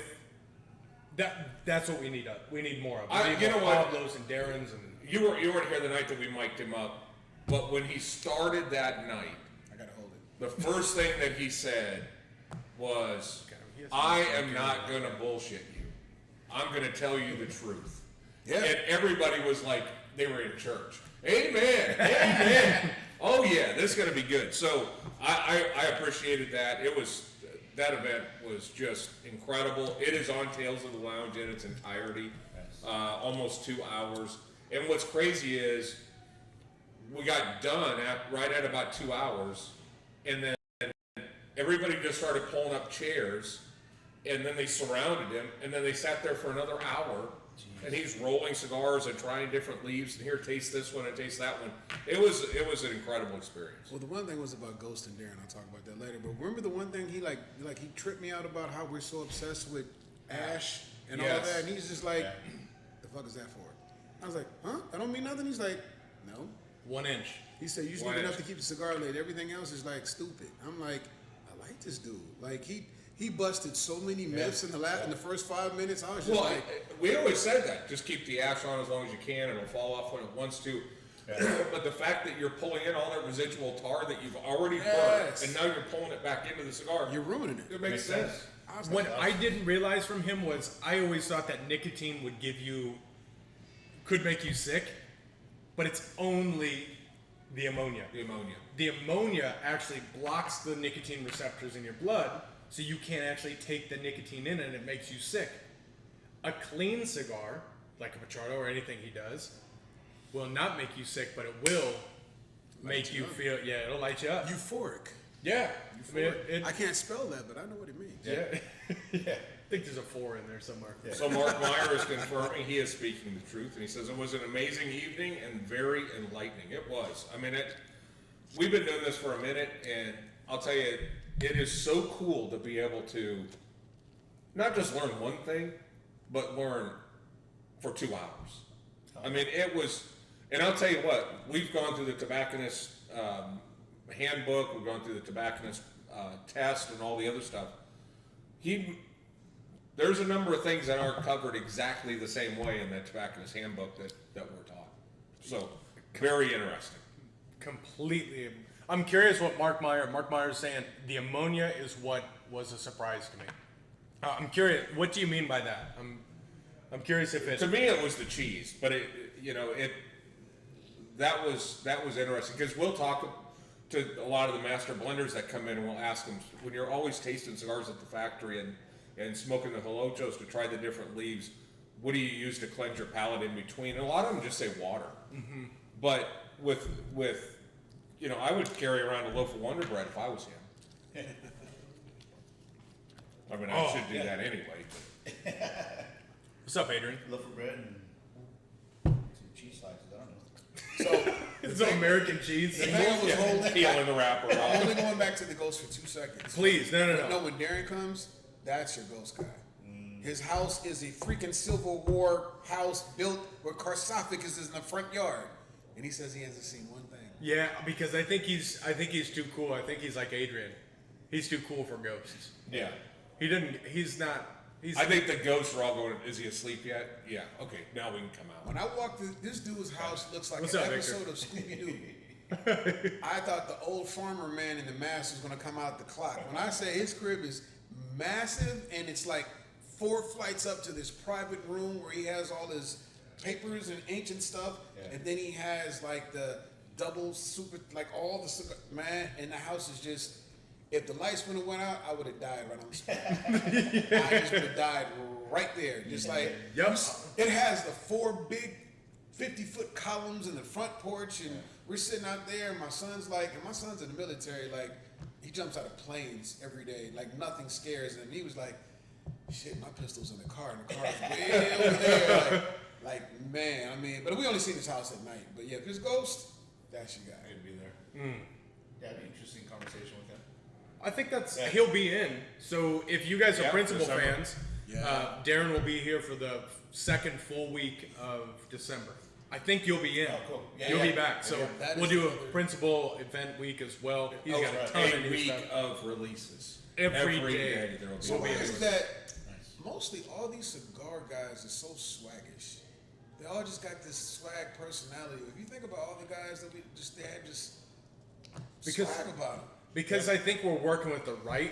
that's what we need. We need more of. We need you more know what? Pablos and Darrens and You weren't here the night that we mic'd him up, but when he started that night, I gotta hold it. the first thing that he said was, "I am not gonna bullshit you. I'm gonna tell you the truth." Yeah. And everybody was like, they were in church. Amen. Amen. Oh yeah, this is gonna be good. So I appreciated that. That event was just incredible. It is on Tales of the Lounge in its entirety, almost 2 hours. And what's crazy is we got done right at about 2 hours, and then everybody just started pulling up chairs, and then they surrounded him, and then they sat there for another hour and he's rolling cigars and trying different leaves, and here, taste this one and taste that one. It was an incredible experience. Well, the one thing was about Ghost and Darren. I'll talk about that later. But remember the one thing he tripped me out about how we're so obsessed with ash and all that, and he's just like, "The fuck is that for?" I was like, "Huh? That don't mean nothing." He's like, "No." 1 inch. He said, "You just need enough to keep the cigar lit. Everything else is like stupid." I'm like, I like this dude. Like he busted so many myths in the first 5 minutes. I was just like, we always said that. Just keep the ash on as long as you can, and it'll fall off when it wants to. But the fact that you're pulling in all that residual tar that you've already burned, and now you're pulling it back into the cigar, you're ruining it. It makes sense. What I didn't realize from him was I always thought that nicotine could make you sick, but it's only the ammonia. The ammonia actually blocks the nicotine receptors in your blood, so you can't actually take the nicotine in and it makes you sick. A clean cigar, like a Machado or anything he does, will not make you sick, but it will make you feel, it'll light you up. Euphoric. Yeah. I can't spell that, but I know what it means. Yeah. I think there's a 4 in there somewhere. Yeah. So Mark Meyer is confirming he is speaking the truth, and he says it was an amazing evening and very enlightening. It was. I mean, we've been doing this for a minute, and I'll tell you, it is so cool to be able to not just learn one thing, but learn for 2 hours. I mean, it was, and I'll tell you what, we've gone through the tobacconist handbook, we've gone through the tobacconist test and all the other stuff. There's a number of things that aren't covered exactly the same way in that tobacconist handbook that we're taught. So, very interesting. Completely. I'm curious what Mark Meyer's saying. The ammonia is what was a surprise to me. I'm curious. What do you mean by that? I'm curious if it. To me, it was the cheese, but that was interesting because we'll talk to a lot of the master blenders that come in and we'll ask them, when you're always tasting cigars at the factory and smoking the holochos to try the different leaves, what do you use to cleanse your palate in between? And a lot of them just say water. Mm-hmm. But with I would carry around a loaf of Wonder Bread if I was him. I mean, I should do that anyway. What's up, Adrian? Loaf of bread and some cheese slices. I don't know. So It's American cheese. the man was holding. Peeling the wrapper I'm off. only going back to the ghost for 2 seconds. Please, no. No, when Darren comes, that's your ghost guy. His house is a freaking Civil War house built where sarcophagus is in the front yard, and he says he hasn't seen one thing. Yeah, because I think he's too cool. I think he's like Adrian. He's too cool for ghosts. Yeah. He's not. I think the ghosts are all going, is he asleep yet? Yeah. Okay, now we can come out. When I walked through, this dude's house looks like What's an up, episode of Scooby-Doo. I thought the old farmer man in the mask was going to come out the clock. When I say his crib is massive, and it's like 4 flights up to this private room where he has all his papers and ancient stuff, and then he has like the double super, like all the man, and the house is just. If the lights wouldn't have went out, I would have died right on the spot. I just would have died right there. Just like, it has the 4 big 50-foot columns in the front porch, and we're sitting out there, and my son's in the military, like, he jumps out of planes every day, like nothing scares him. He was like, shit, my pistol's in the car, and the car's way over there. Like, man, I mean, but we only see this house at night. But yeah, if it's Ghost, that's your guy. I'd be there. Yeah, it'd be an interesting conversation with him. I think he'll be in. So if you guys are principal December. fans, Darren will be here for the 2nd full week of December. I think you'll be in. Oh, cool. Yeah, You'll be back. So we'll do a another- principal event week as well. He's got a ton of A new week stuff. of releases. Every day. there will be So a why release. is that mostly all these cigar guys are so swaggish? They all just got this swag personality. If you think about all the guys that they had just swag about them. Because I think we're working with the right.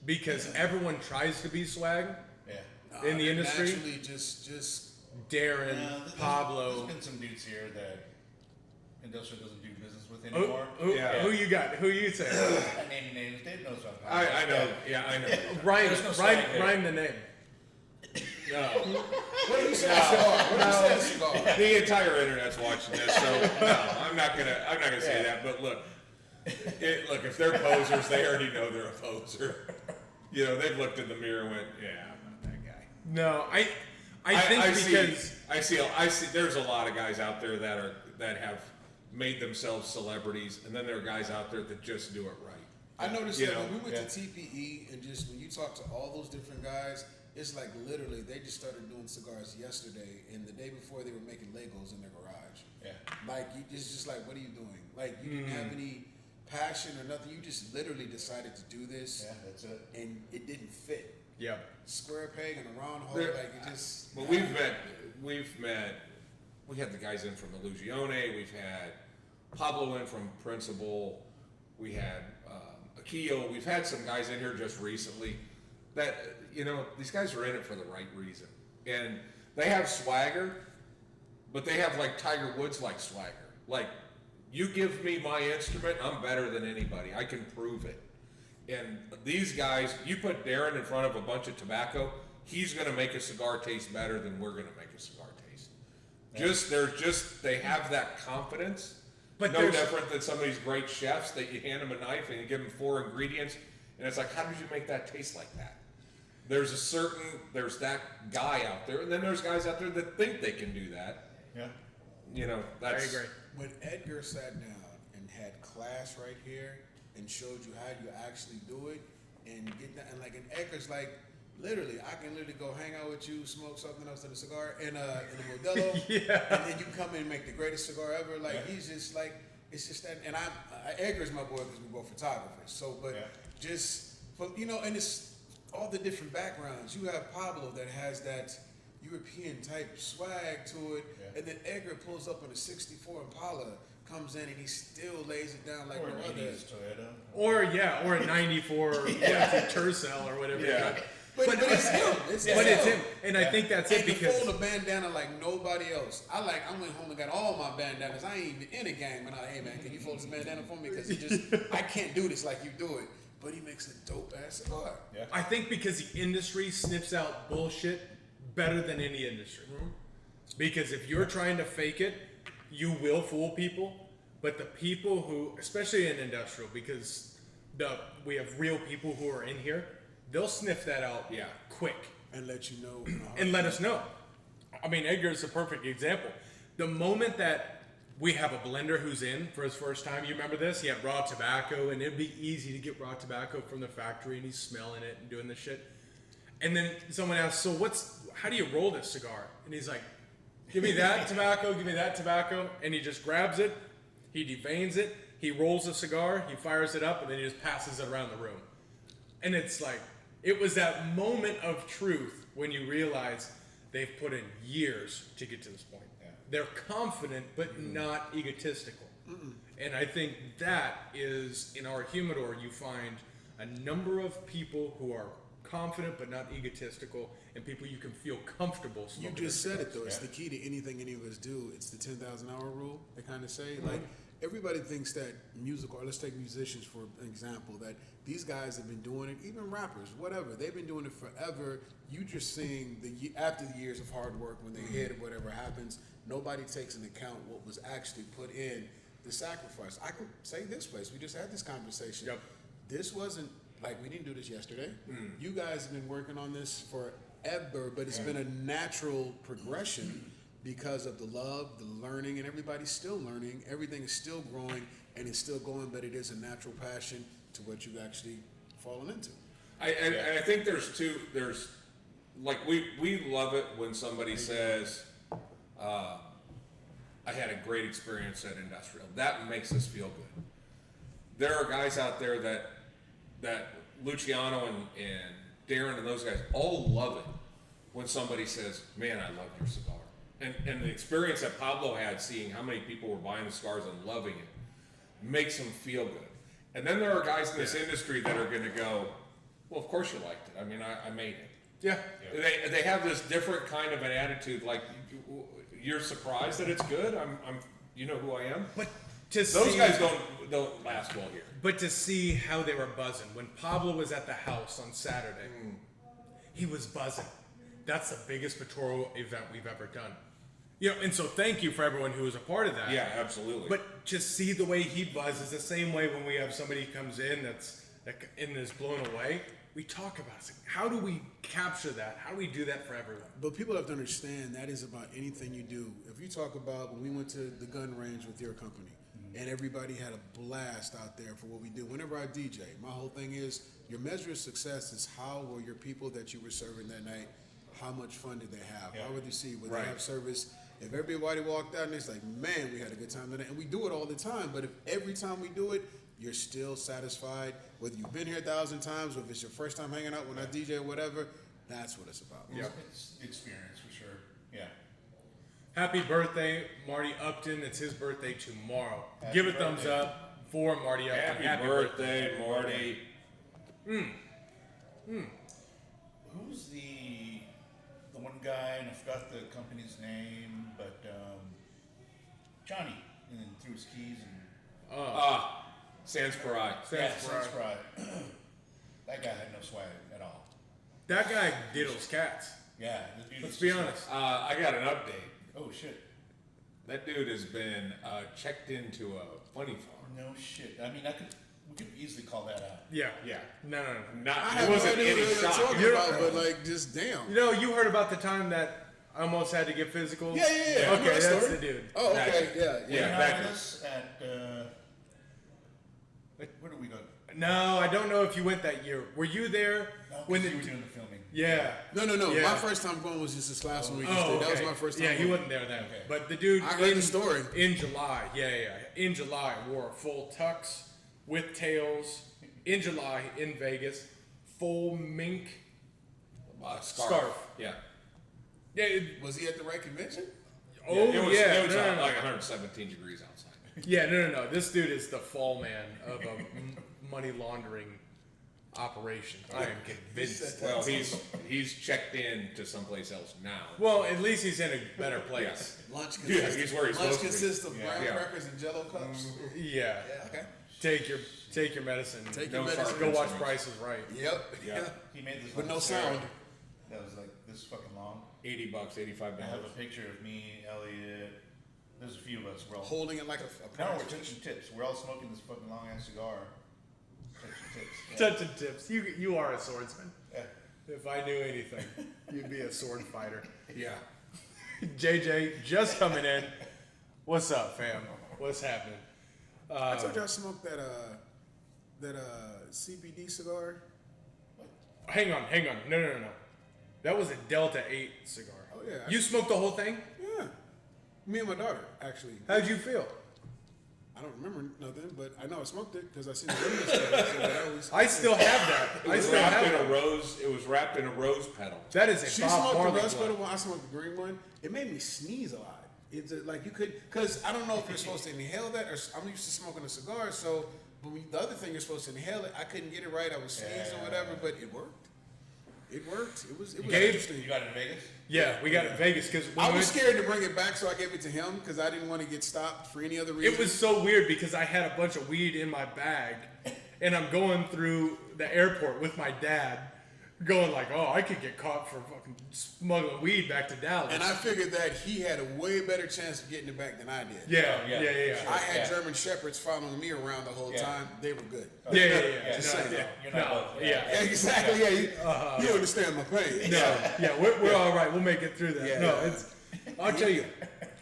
Because everyone tries to be swag. Yeah. In the industry? Naturally, just Darren, Pablo. There's been some dudes here that Industrial doesn't do business with anymore. Who you got? Who you say? I name names. Dave knows what I'm talking I about. know. Yeah, I know. Rhyme, no swag here. rhyme the name. No. what do you say? Cigar? What do you say? Cigar? The entire internet's watching this, so no, I'm not gonna say that. But look, if they're posers, they already know they're a poser. They've looked in the mirror and went, "Yeah, I'm not that guy." No, I think because I see. There's a lot of guys out there that have made themselves celebrities, and then there are guys out there that just do it right. I noticed that when we went to TPE, and just when you talk to all those different guys, it's like literally they just started doing cigars yesterday, and the day before they were making Legos in their garage. Yeah. Like it's just like, what are you doing? Like you didn't have any passion or nothing. You just literally decided to do this. Yeah, that's it. And it didn't fit. yeah. Square peg and a round hole. Like it just. Well, we've met. We had the guys in from Illusione. We've had Pablo in from Principal. We had Akio. We've had some guys in here just recently that, these guys are in it for the right reason. And they have swagger, but they have like Tiger Woods like swagger. Like, you give me my instrument, I'm better than anybody. I can prove it. And these guys, you put Darren in front of a bunch of tobacco, he's going to make a cigar taste better than we're going to make a cigar taste. They have that confidence. But No different than some of these great chefs that you hand them a knife and you give them 4 ingredients, and it's like, how did you make that taste like that? There's that guy out there, and then there's guys out there that think they can do that. Yeah. I agree. When Edgar sat down and had class right here and showed you how you actually do it and get that, and Edgar's like, literally, I can literally go hang out with you, smoke something else in a cigar in a Modelo, and then you come in and make the greatest cigar ever. Like he's just like, it's just that. And Edgar's my boy because we both photographers. So, but and it's all the different backgrounds. You have Pablo that has that European type swag to it, and then Edgar pulls up in a '64 Impala, comes in and he still lays it down like no other. Or a 94 Tercel or whatever. Yeah. But it's him. It's him. And I think that's it and because he fold a bandana like nobody else. I went home and got all my bandanas. I ain't even in a gang, and hey man, can you fold this bandana for me? Because I can't do this like you do it. But he makes a dope ass cigar. Yeah. I think because the industry sniffs out bullshit better than any industry. Because if you're trying to fake it, you will fool people. But the people who, especially in industrial, because we have real people who are in here, they'll sniff that out quick. And let you know. And let us know. I mean, Edgar's a perfect example. The moment that we have a blender who's in for his first time, you remember this? He had raw tobacco, and it'd be easy to get raw tobacco from the factory, and he's smelling it and doing this shit. And then someone asks, so how do you roll this cigar? And he's like, give me that tobacco, give me that tobacco. And he just grabs it, he deveins it, he rolls the cigar, he fires it up, and then he just passes it around the room. And it's like, it was that moment of truth when you realize they've put in years to get to this point. Yeah. They're confident, but not egotistical. And I think that is, in our humidor, you find a number of people who are confident but not egotistical, and people you can feel comfortable You smoking. just said it though. It's the key to anything any of us do. It's the 10,000 hour rule. They kind of say like everybody thinks that musical, or let's take musicians for an example, that these guys have been doing it. Even rappers, whatever, they've been doing it forever. You just seeing after the years of hard work when they hit whatever happens. Nobody takes into account what was actually put in the sacrifice. I can say this place. We just had this conversation. Yep. This wasn't like we didn't do this yesterday. You guys have been working on this forever, but it's been a natural progression because of the love, the learning, and everybody's still learning. Everything is still growing and it's still going, but it is a natural passion to what you've actually fallen into. I think there's like we love it when somebody says, I had a great experience at Industrial. That makes us feel good. There are guys out there that Luciano and Darren and those guys all love it when somebody says, man, I love your cigar. And the experience that Pablo had, seeing how many people were buying the cigars and loving it, makes him feel good. And then there are guys in this industry that are going to go, well, of course you liked it. I mean, I made it. Yeah. They have this different kind of an attitude, like you're surprised that it's good. I'm you know who I am. But those guys don't last well here. But to see how they were buzzing when Pablo was at the house on Saturday, he was buzzing. That's the biggest Patoro event we've ever done. And so thank you for everyone who was a part of that. Yeah, absolutely. But just see the way he buzzes, the same way when we have somebody who comes in that's and is blown away. We talk about it. It's like, how do we capture that? How do we do that for everyone? But people have to understand that is about anything you do. If you talk about when we went to the gun range with your company, and everybody had a blast out there for what we do. Whenever I DJ, my whole thing is your measure of success is how were your people that you were serving that night, how much fun did they have? How would you see? Would they have service? If everybody walked out and it's like, man, we had a good time tonight. And we do it all the time. But if every time we do it, you're still satisfied, whether you've been here 1,000 times or if it's your first time hanging out when I DJ or whatever, that's what it's about. Yeah, it's experience for sure. Yeah. Happy birthday, Marty Upton. It's his birthday tomorrow. Give a thumbs up for Marty Upton. Happy birthday, Marty. Who's the one guy, and I forgot the company's name, but Johnny, and then threw his keys and Sans Pari. Sans Pari. That guy had no swag at all. That guy diddles cats. Yeah, this dude Let's is be just honest. I got an update. Oh shit! That dude has been checked into a funny farm. No shit. I mean, we could easily call that out. Yeah. Yeah. No. Not. I It have no wasn't idea any what you're shock. talking about, but like, just damn. You know, you heard about the time that I almost had to get physical? Yeah. I know Okay, that that's story. the dude. Oh, okay, yeah. Yeah, We're back- having this at where do we go? No, I don't know if you went that year. Were you there No, when you the were doing the filming. Yeah. No. Yeah. My first time going was just this last one we just Oh, did. That was okay. my first time. Yeah, he going. wasn't there then. Okay. But the dude I heard the story. in July. Yeah. In July, wore a full tux with tails. In July in Vegas, full mink scarf. Yeah. Yeah. Was he at the right convention? Oh It was, yeah. It was no. like 117 degrees outside. Yeah. No. This dude is the fall man of a money laundering operation. I am convinced. Well, he's checked in to someplace else now. Well, at least he's in a better place. Lunch Yeah, consists, he's where he's lunch supposed to be. consists of brown Yeah. crackers and Jello cups. Yeah. Okay. Take your medicine. Take No your medicine. sharp Go watch instruments. Price is Right. Yep. Yeah. He made this With one no sound. that was like this fucking long. $80, $85. I have a picture of me, Elliot. There's a few of us. We're all Holding it like a no, we're touching tips. We're all smoking this fucking long ass cigar. Touching tips. Touching tips. You are a swordsman. Yeah. If I knew anything, you'd be a sword fighter. Yeah. JJ just coming in. What's up, fam? What's happening? I told you I smoked that CBD cigar. Hang on. No. That was a Delta 8 cigar. Oh, yeah. You smoked the whole thing? Yeah. Me and my daughter, actually. How'd you feel? I don't remember nothing, but I know I smoked it because I seen the video stuff. So that was, I still have that. It I was still wrapped have in a that. rose. It was wrapped in a rose petal. That is a she Bob smoked Marley the rose blunt. petal one. I smoked the green one. It made me sneeze a lot. It's like you could, because I don't know if you're supposed to inhale that, or I'm used to smoking a cigar. So, but the other thing you're supposed to inhale it, I couldn't get it right. I was sneezing or whatever, but it worked. It worked. It was Gabe- interesting. You got it in Vegas? Yeah, we got it in Vegas because I was scared to bring it back, so I gave it to him because I didn't want to get stopped for any other reason. It was so weird because I had a bunch of weed in my bag, and I'm going through the airport with my dad, going like, "Oh, I could get caught for fucking smuggling weed back to Dallas." And I figured that he had a way better chance of getting it back than I did. yeah. I had German Shepherds following me around the whole time. They were good. Yeah. Just No, saying. yeah. You're not No, both. yeah. Yeah, exactly. Yeah, you understand my pain. No, we're all right. We'll make it through that. Yeah. No, it's. I'll tell you,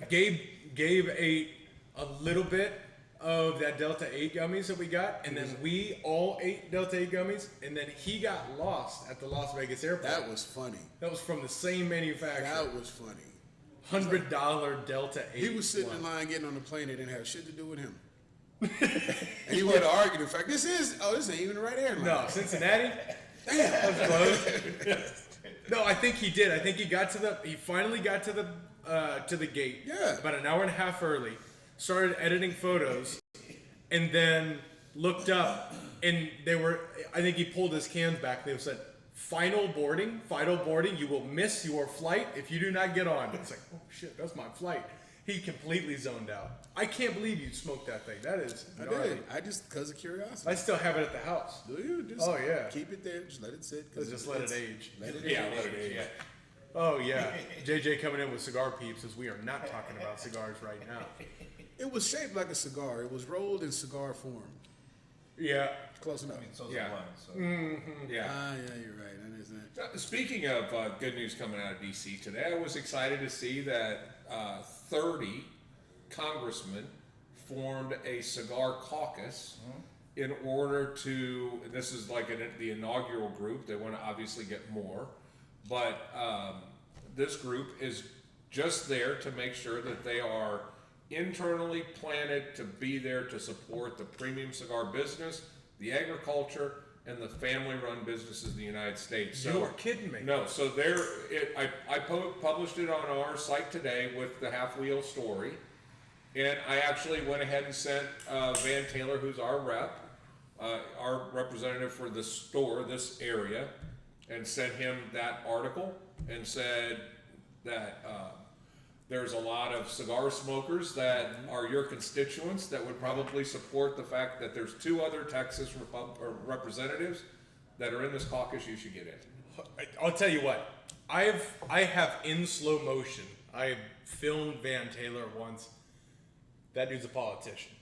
Gabe ate a little bit of that Delta 8 gummies that we got, and then we all ate Delta 8 gummies, and then he got lost at the Las Vegas airport. That was funny. That was from the same manufacturer. That was funny. $100 Delta 8. He was sitting in blunt. line getting on the plane. It didn't have shit to do with him. And he wanted to argue the fact this ain't even the right airline. No, Cincinnati. Damn. That was close. No, I think he did. I think he finally got to the gate. Yeah. About an hour and a half early. Started editing photos, and then looked up, and I think he pulled his cans back. They said, final boarding. You will miss your flight if you do not get on." It's like, oh shit, that's my flight. He completely zoned out. I can't believe you smoked that thing. That is I gnarly. did. I just, because of curiosity. I still have it at the house. Do you? Just Oh, yeah. Keep it there. Just let it sit. 'cause Just let it it's- age. Let it Yeah, age. let it age. Yeah. Oh yeah, JJ coming in with cigar peeps, as we are not talking about cigars right now. It was shaped like a cigar. It was rolled in cigar form. Yeah, Close enough. I mean, so's Yeah. the blood. So. Yeah. Yeah, you're right. That is that. Speaking of good news coming out of D.C. today, I was excited to see that 30 congressmen formed a cigar caucus in order to, and this is like the inaugural group, they want to obviously get more, but this group is just there to make sure that they are internally planted to be there to support the premium cigar business, the agriculture, and the family-run businesses in the United States. So, You are kidding me. No, so I published it on our site today with the half-wheel story, and I actually went ahead and sent Van Taylor, who's our rep, our representative for the store, this area, and sent him that article and said that there's a lot of cigar smokers that are your constituents that would probably support the fact that there's 2 other Texas representatives that are in this caucus you should get in. I'll tell you what. I have in slow motion. I filmed Van Taylor once. That dude's a politician.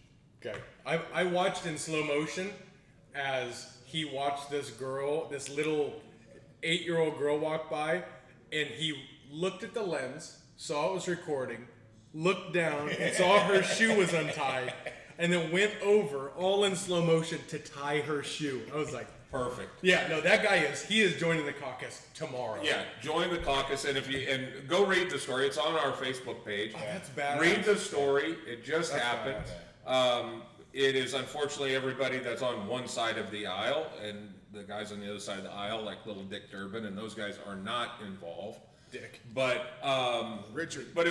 Okay. I watched in slow motion as he watched this girl, this little 8-year-old girl walk by, and he looked at the lens, saw it was recording, looked down and saw her shoe was untied, and then went over all in slow motion to tie her shoe. I was like, Perfect. yeah, no, that guy he is joining the caucus tomorrow. Yeah, join the caucus, and go read the story. It's on our Facebook page. Oh, that's badass. Read the story. It just That's happened. It is unfortunately everybody that's on one side of the aisle, and the guys on the other side of the aisle, like little Dick Durbin, and those guys are not involved. Dick. But Richard. But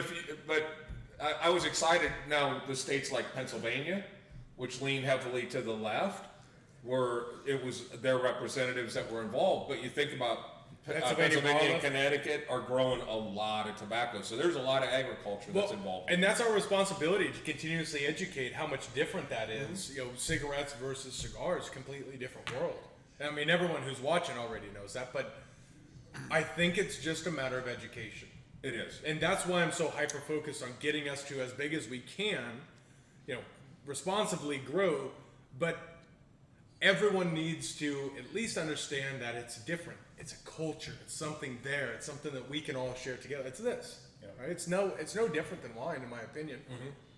I was excited. Now the states like Pennsylvania, which lean heavily to the left, it was their representatives that were involved. But you think about Pennsylvania and Connecticut are growing a lot of tobacco, so there's a lot of agriculture that's involved. And that's our responsibility to continuously educate how much different that is. You know, cigarettes versus cigars, completely different world. I mean, everyone who's watching already knows that, but I think it's just a matter of education. It is. And that's why I'm so hyper focused on getting us to as big as we can, you know, responsibly grow, but everyone needs to at least understand that it's different. It's a culture. It's something there. It's something that we can all share together. It's this. Yeah. Right? It's no different than wine, in my opinion.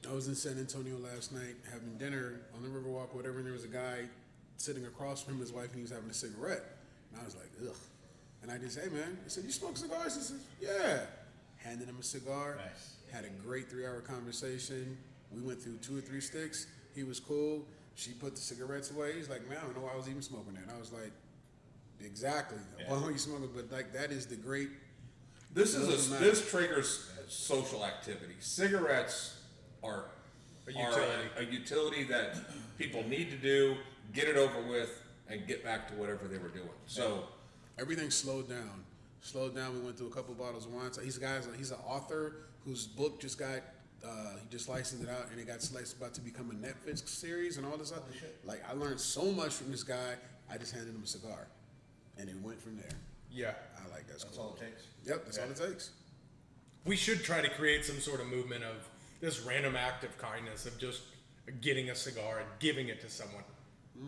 I was in San Antonio last night having dinner on the Riverwalk, whatever, and there was a guy sitting across from his wife, and he was having a cigarette. And I was like, ugh. And I just, hey, man, he said, you smoke cigars? He said, yeah. Handed him a cigar. Nice. Had a great 3-hour conversation. We went through 2 or 3 sticks. He was cool. She put the cigarettes away. He's like, man, I don't know why I was even smoking that. And I was like, exactly. Yeah. Why are you smoking? But like, that is the great. This triggers social activity. Cigarettes are a utility that people need to do, get it over with, and get back to whatever they were doing. So Everything slowed down. We went through a couple bottles of wine. So he's an author whose book just got, he just licensed it out, and it got sliced about to become a Netflix series and all this other shit. Like, I learned so much from this guy. I just handed him a cigar, and it went from there. Yeah. I like that. That's all it takes. Yep, that's all it takes. We should try to create some sort of movement of this random act of kindness of just getting a cigar and giving it to someone.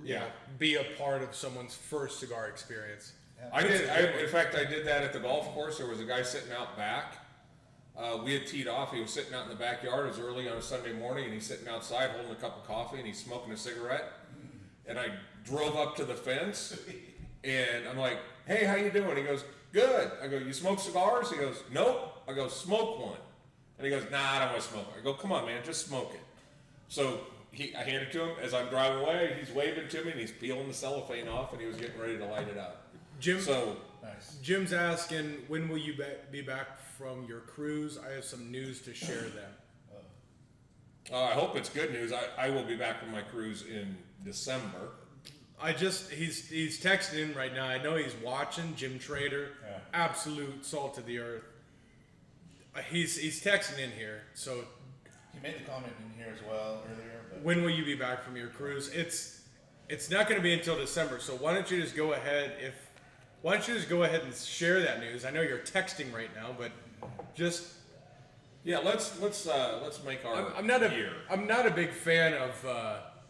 yeah. Be a part of someone's first cigar experience. In fact, I did that at the golf course. There was a guy sitting out back. We had teed off. He was sitting out in the backyard. It was early on a Sunday morning, and he's sitting outside holding a cup of coffee, and he's smoking a cigarette. And I drove up to the fence, and I'm like, hey, how you doing? He goes, good. I go, you smoke cigars? He goes, nope. I go, smoke one. And he goes, nah, I don't want to smoke it. I go, come on, man, just smoke it. So I handed it to him. As I'm driving away, he's waving to me, and he's peeling the cellophane off, and he was getting ready to light it up. Nice. Jim's asking, when will you be back from your cruise? I have some news to share then. I hope it's good news. I will be back from my cruise in December. He's texting in right now. I know he's watching. Jim Trader, Yeah. absolute salt of the earth. He's texting in here. So He made the comment in here as well earlier. But when will you be back from your cruise? It's not going to be until December. So why don't you just go ahead and share that news? I know you're texting right now, but just Yeah, let's make our I'm not year. a big fan of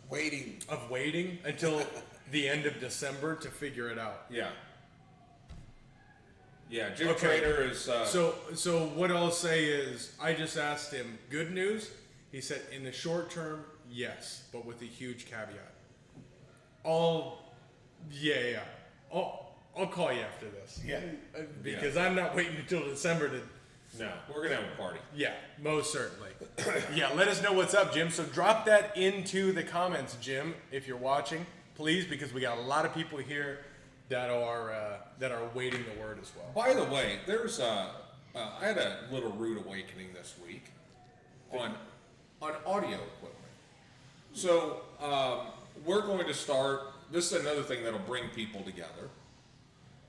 Waiting. waiting until the end of December to figure it out. Yeah. Yeah, Jim Okay. Trader is. So what I'll say is, I just asked him good news. He said in the short term, yes, but with a huge caveat. Yeah. I'll call you after this. Yeah. Because I'm not waiting until December to. No, we're gonna have a party. Yeah, most certainly. Yeah, let us know what's up, Jim. So drop that into the comments, Jim, if you're watching, please, because we got a lot of people here that are waiting the word as well. By the way, there's I had a little rude awakening this week on audio equipment. So we're going to start. This is another thing that'll bring people together,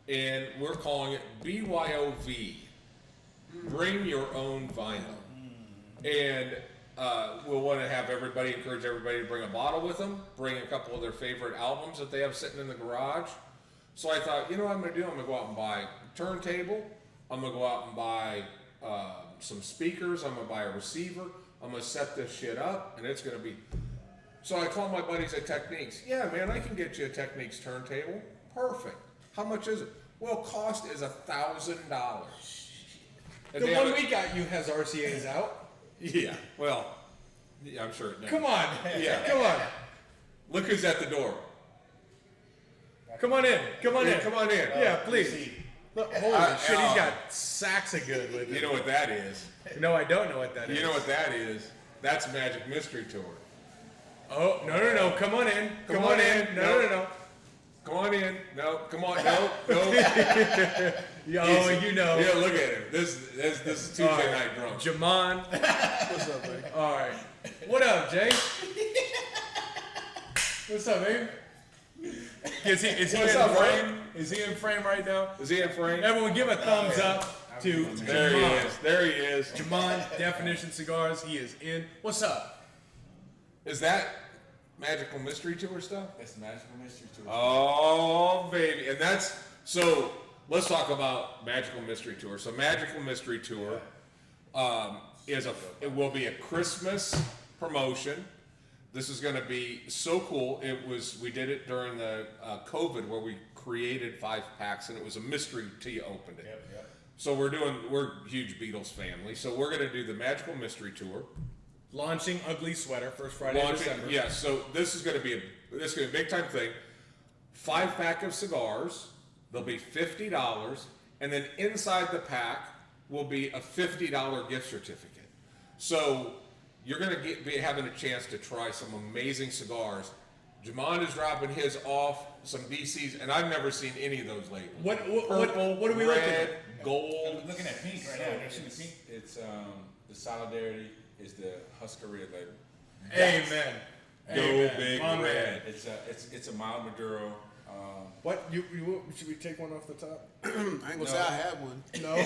and we're calling it BYOV. Bring your own vinyl, and we'll want to have encourage everybody to bring a bottle with them, bring a couple of their favorite albums that they have sitting in the garage. So I thought, you know what I'm going to do? I'm going to go out and buy a turntable. I'm going to go out and buy some speakers. I'm going to buy a receiver. I'm going to set this shit up, and it's going to be. So I called my buddies at Techniques. Yeah, man, I can get you a Techniques turntable. Perfect. How much is it? Well, cost is $1,000. And The they one have we got you has RCA's out. Yeah, well, yeah, I'm sure it does. Come on. Yeah. Come on. Look who's at the door. Come on in. Come on in. Come on in. Yeah, please. Look, holy shit, he's got sacks of good with him. You know what that is? No, I don't know what that is. You know what that is? That's Magic Mystery Tour. Oh, no. Come on in. Come on in. No. Come on in. No, come on. No. Oh, you know. Yeah, look at him. This is Tuesday All right. night drunk. Jamon. What's up, man? All right. What up, Jay? What's up, man? Is he What's in up, frame? Is he in frame right now? Is he in frame? Everyone give a thumbs up to There he Jamon. is. There he is. Jamon, Definition Cigars. He is in. What's up? Is that Magical Mystery Tour stuff? That's Magical Mystery Tour. Oh, baby. And that's, so let's talk about Magical Mystery Tour. So Magical Mystery Tour it will be a Christmas promotion. This is going to be so cool. We did it during the COVID where we created 5 packs and it was a mystery till you opened it. Yep. So we're huge Beatles family. So we're going to do the Magical Mystery Tour. Launching Ugly Sweater, first Friday of December. Yeah, so this is going to be a big time thing. 5-pack of cigars. They'll be $50, and then inside the pack will be a $50 gift certificate. So you're going to be having a chance to try some amazing cigars. Jamon is dropping his off, some DCs, and I've never seen any of those labels. What Purple, are we looking red, at? gold. I'm looking at pink right now. You see the pink? It's the Solidarity is the Huascarilla label. Amen. Go Amen. Big My man. Red. It's a mild Maduro. What? Should we take one off the top? I ain't gonna say I have one. No. You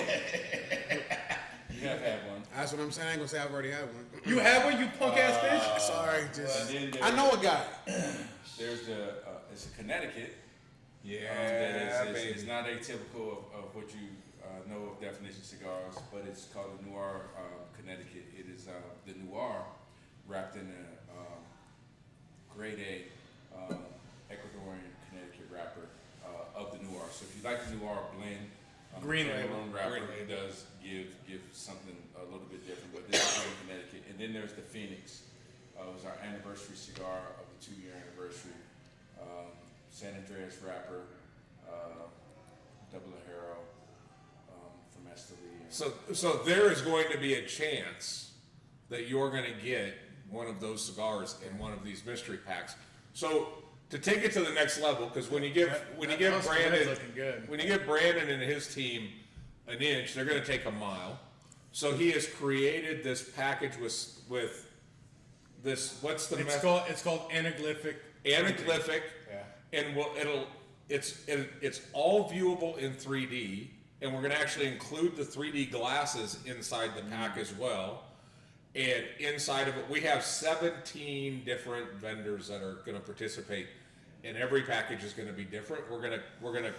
have had one. That's what I'm saying. I ain't gonna say I've already had one. You have one, you punk ass bitch? Sorry, just And then I know a guy. There's it's a Connecticut. Yeah, that baby. is not atypical of what you know of Definition Cigars, but it's called the Noir Connecticut. It is the Noir wrapped in a grade A Ecuadorian Connecticut wrapper of the Noir. So if you like the Noir blend, Green the label. wrapper, Green it does give something a little bit different. But this is from Connecticut. And then there's the Phoenix. It was our anniversary cigar of the 2-year anniversary. San Andreas wrapper, double Ajero from Esteli. So there is going to be a chance that you're going to get one of those cigars in one of these mystery packs. So to take it to the next level, because when you give Brandon looking good. when you give Brandon and his team an inch, they're going to take a mile. So he has created this package with this. What's the It's called anaglyphic. anaglyphic, Yeah. and it's all viewable in 3D, and we're going to actually include the 3D glasses inside the pack as well. And inside of it, we have 17 different vendors that are going to participate, and every package is going to be different. We're going to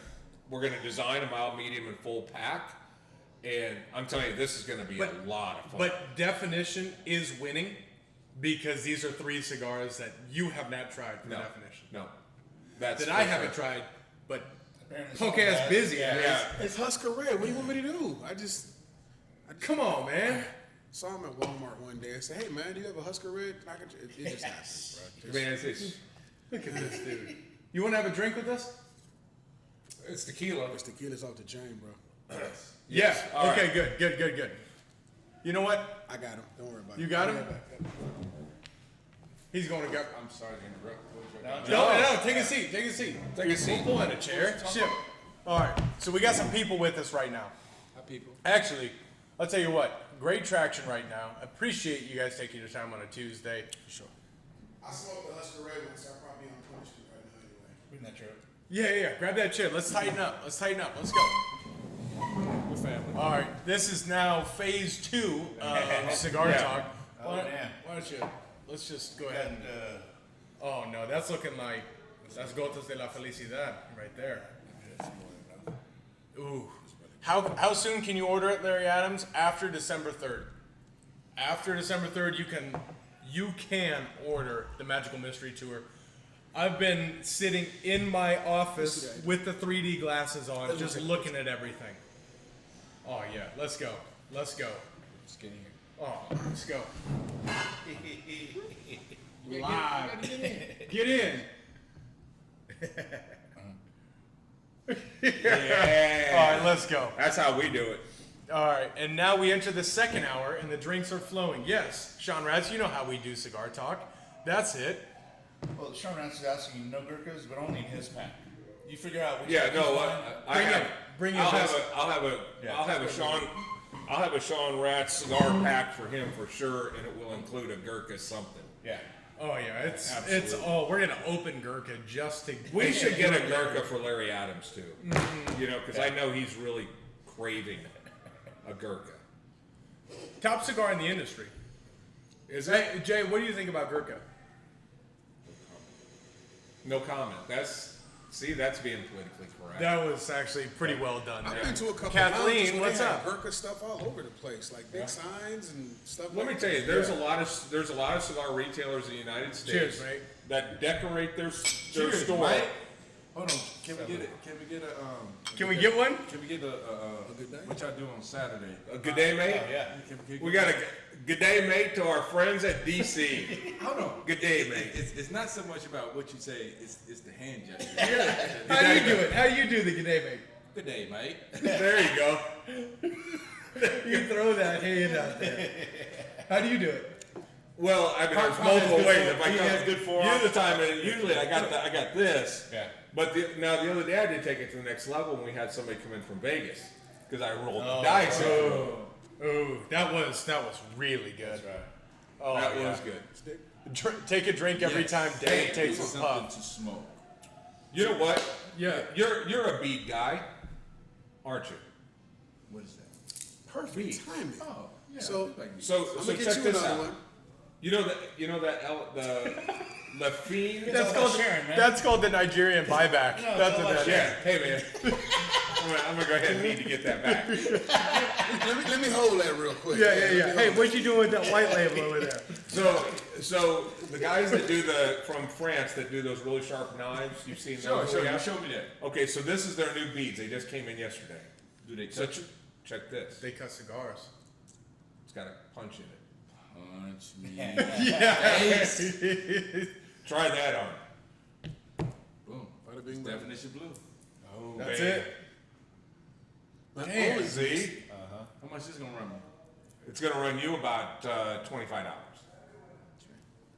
design a mild, medium, and full pack, and I'm telling you, this is going to be a lot of fun. But Definition is winning because these are 3 cigars that you have not tried from Definition. No. That's that I for haven't sure. tried, but Apparently punk someone ass has. busy. Yeah. ass. It's Husker Red. What do you want me to do? I Come on, man. saw him at Walmart one day. I said, "Hey man, do you have a Husker Red?" It just happened, bro. Man, it's Look at this dude. You want to have a drink with us? it's tequila. It's tequila's off the chain, bro. Yeah. All Okay. right. Good. You know what? I got him. Don't worry about it. You got him. He's going to go. I'm sorry to interrupt. What was your- No. Take a seat. Take a seat. Take a seat. Pull in a chair. Shit. All right. So we got some people with us right now. Hi, people. Actually, I'll tell you what. Great traction right now. Appreciate you guys taking your time on a Tuesday. Sure. I smoked the Husker Red one, so I'm probably on 20th Street right now anyway. Bring that truck. Yeah. Grab that chair. Let's tighten up. Let's go. We're family. All right. This is now phase 2 of Cigar Yeah. Talk. Oh, yeah. Why don't you? Let's just go And, ahead. Oh no, that's looking like that's Gotas de la Felicidad right there. Ooh. How soon can you order it, Larry Adams? After December 3rd. After December 3rd, you can order the Magical Mystery Tour. I've been sitting in my office with the 3D glasses on, just looking at everything. Oh yeah, let's go. Let's get in here. Oh, let's go. Live. Get in. Yeah. All right, let's go. That's how we do it. All right, and now we enter the second hour, and the drinks are flowing. Yes, Sean Ratz, you know how we do Cigar Talk. That's it. well, Sean Rance is asking no Gurkhas, but only in his pack. You figure out which Yeah, pack no, he's buying. Bring I'll your have best. I'll have a Sean Ratz cigar pack for him for sure, and it will include a Gurkha something. Yeah. Oh yeah, it's Absolutely. we're gonna open Gurkha just to. We should get a Gurkha for Larry Adams too. You know, because I know he's really craving a Gurkha. Top cigar in the industry. Is Hey, Jay, what do you think about Gurkha? No comment. That's being politically correct. That was actually pretty well done. I've there. been to a couple Kathleen, houses where what's they up? have Gurkha stuff all over the place, like big signs and stuff. Let me like tell you, that. there's a lot of cigar retailers in the United States Cheers, mate. that decorate their Cheers, store. mate. Hold on. Can we get it? Can we get a? Can we get one? Can we get a good day? what y'all do on Saturday? A good day, mate. Oh, yeah. We got a good day, mate, to our friends at DC. Hold on. Good day, mate. It's not so much about what you say. It's the hand gesture. How do you do it? How do you do the good day, mate? Good day, mate. There you go. You throw that hand out there. How do you do it? Well, I mean, there's Probably multiple has ways. good If I form. He come has good form. Usually the time, and usually I got this. Yeah. But now the other day I did take it to the next level when we had somebody come in from Vegas because I rolled the dice. Ooh, that was really good. That's right. Oh, That yeah. was good. Take a drink every time Dave takes a something puff. to smoke. You know what? Yeah. You're a beat guy, aren't you? What is that? Perfect timing. Oh, yeah. So- So I'm so gonna get check you this another out. one. You know the La Fiend. That's all called that sharing, man. that's called the Nigerian buyback. No, That's it's all what that that is. Yeah. Hey man. I'm gonna go ahead and need to get that back. Let me hold that real quick. Yeah. Let me Hey, hold what you doing with that white label over there? So the guys that do from France that do those really sharp knives, you've seen those? Sure. Yeah? You show me that. Okay, so this is their new beads. They just came in yesterday. Do they So touch it? check this. They cut cigars. It's got a punch in it. Punch me. Try that on. Boom. Bada bing, bada Definition blue. Oh. That's Bam. it. Damn. See, How much is gonna run me? it's gonna run you about $25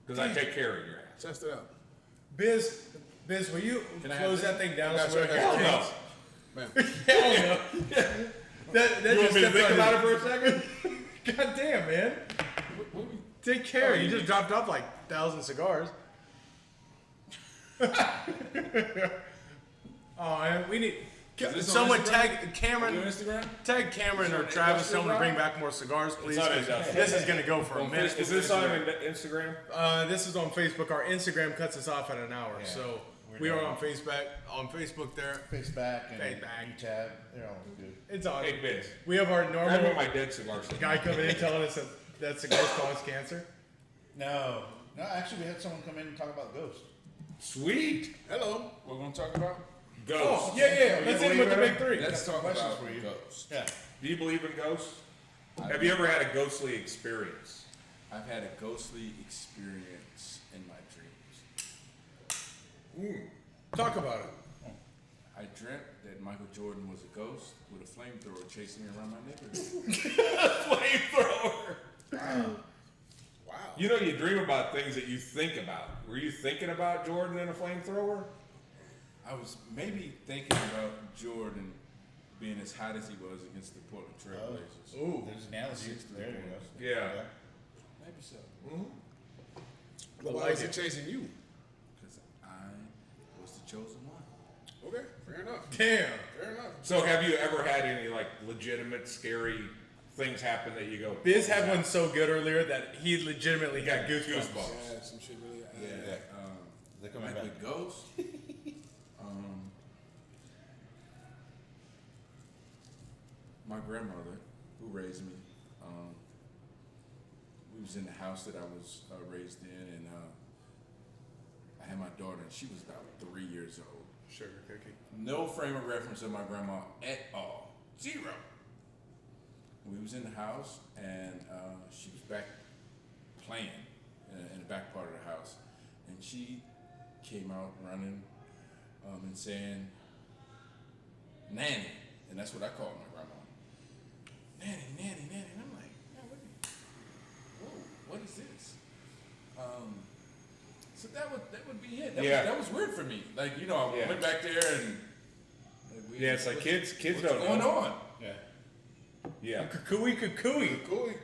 because I take care of your ass. Test it out. Biz, will you Can I close have that thing down? Got so you, we I got can- you. Hell Man. Hell no. That no! You want me to stepped think on about you. it for a second? God damn, man. Take care. You just dropped off like 1,000 cigars. Oh, man, we need this on someone Instagram? tag You on Cameron. Instagram? Tag Cameron or on Travis. Industrial Tell them to bring Drive? back more cigars, please. on 'cause Industrial. This is gonna go for a On minute. Facebook. Is this on Instagram? This is on Facebook. Our Instagram cuts us off at an hour, Yeah. so We're we are done. on Facebook. On Facebook, there. Face back and Face back. tab. They're all good. It's on. Hey, Biz. We have our Grab me normal my dead cigar. guy coming in telling us that cigars cause cancer. No, actually, we had someone come in and talk about ghosts. Sweet. Hello. What we're gonna talk about? Ghosts. Oh, yeah. Let's hit him with the big three. Let's talk questions about for you. ghosts. Yeah. Do you believe in ghosts? Have you ever had a ghostly experience? I've had a ghostly experience in my dreams. Talk about it. I dreamt that Michael Jordan was a ghost with a flamethrower chasing me around my neighborhood. Flamethrower. Wow. You know, you dream about things that you think about. Were you thinking about Jordan and a flamethrower? I was maybe thinking about Jordan being as hot as he was against the Portland Trailblazers. Ooh. There's analogies. There you go. Yeah. Maybe so. But why like was he it. chasing you? Because I was the chosen one. Okay, fair enough. Damn. Fair enough. So have you ever had any like legitimate scary things happen that you go, Biz had one so good earlier that he legitimately had goosebumps. Yeah, some shit really. Yeah. They're coming Like back. with ghosts. My grandmother, who raised me, we was in the house that I was raised in, and I had my daughter, and she was about 3 years old. Sugar cookie. No frame of reference of my grandma at all. Zero. We was in the house, and she was back playing in the back part of the house, and she came out running and saying, "Nanny," and that's what I called my grandma. Nanny, nanny, nanny. And I'm like, man, what is this? So that would be it. That was weird for me. Like, you know, I Yeah. went back there and yeah, it's like kids what's don't going know. on? Yeah. Yeah. Kukui. Cool. You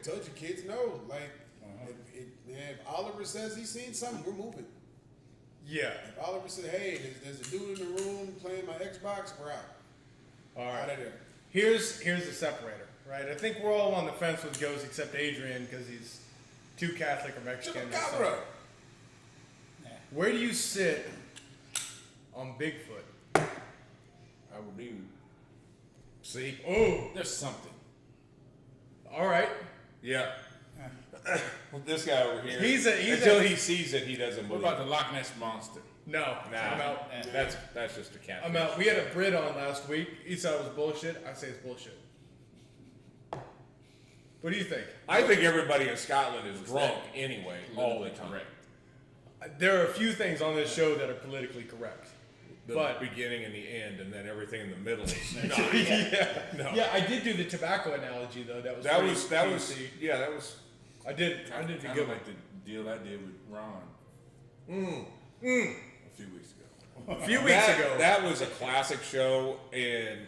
told your kids no. Like, if Oliver says he's seen something, we're moving. Yeah. If Oliver said, "Hey, there's a dude in the room playing my Xbox," we're out. All Out right. of there. Here's the separator, right? I think we're all on the fence with ghosts except Adrian because he's too Catholic or Mexican. or something. Chupacabra. Where do you sit on Bigfoot? I would be. See? Oh, There's something. all right. Yeah. Well, this guy over here. He's until he sees it, he doesn't What believe. about the Loch Ness monster? No, Nah, I'm out. That's just a cat. I'm out. We had a Brit on last week. He said it was bullshit. I say it's bullshit. What do you think? I think everybody in Scotland is drunk anyway, all the time. Correct. There are a few things on this show that are politically correct. The But- beginning and the end, and then everything in the middle is not. No. Yeah, I did do the tobacco analogy though. That was That pretty was PC. yeah, that was I did the Kind good of one. like the deal I did with Ron a few weeks ago. A few weeks ago. That was a classic show, and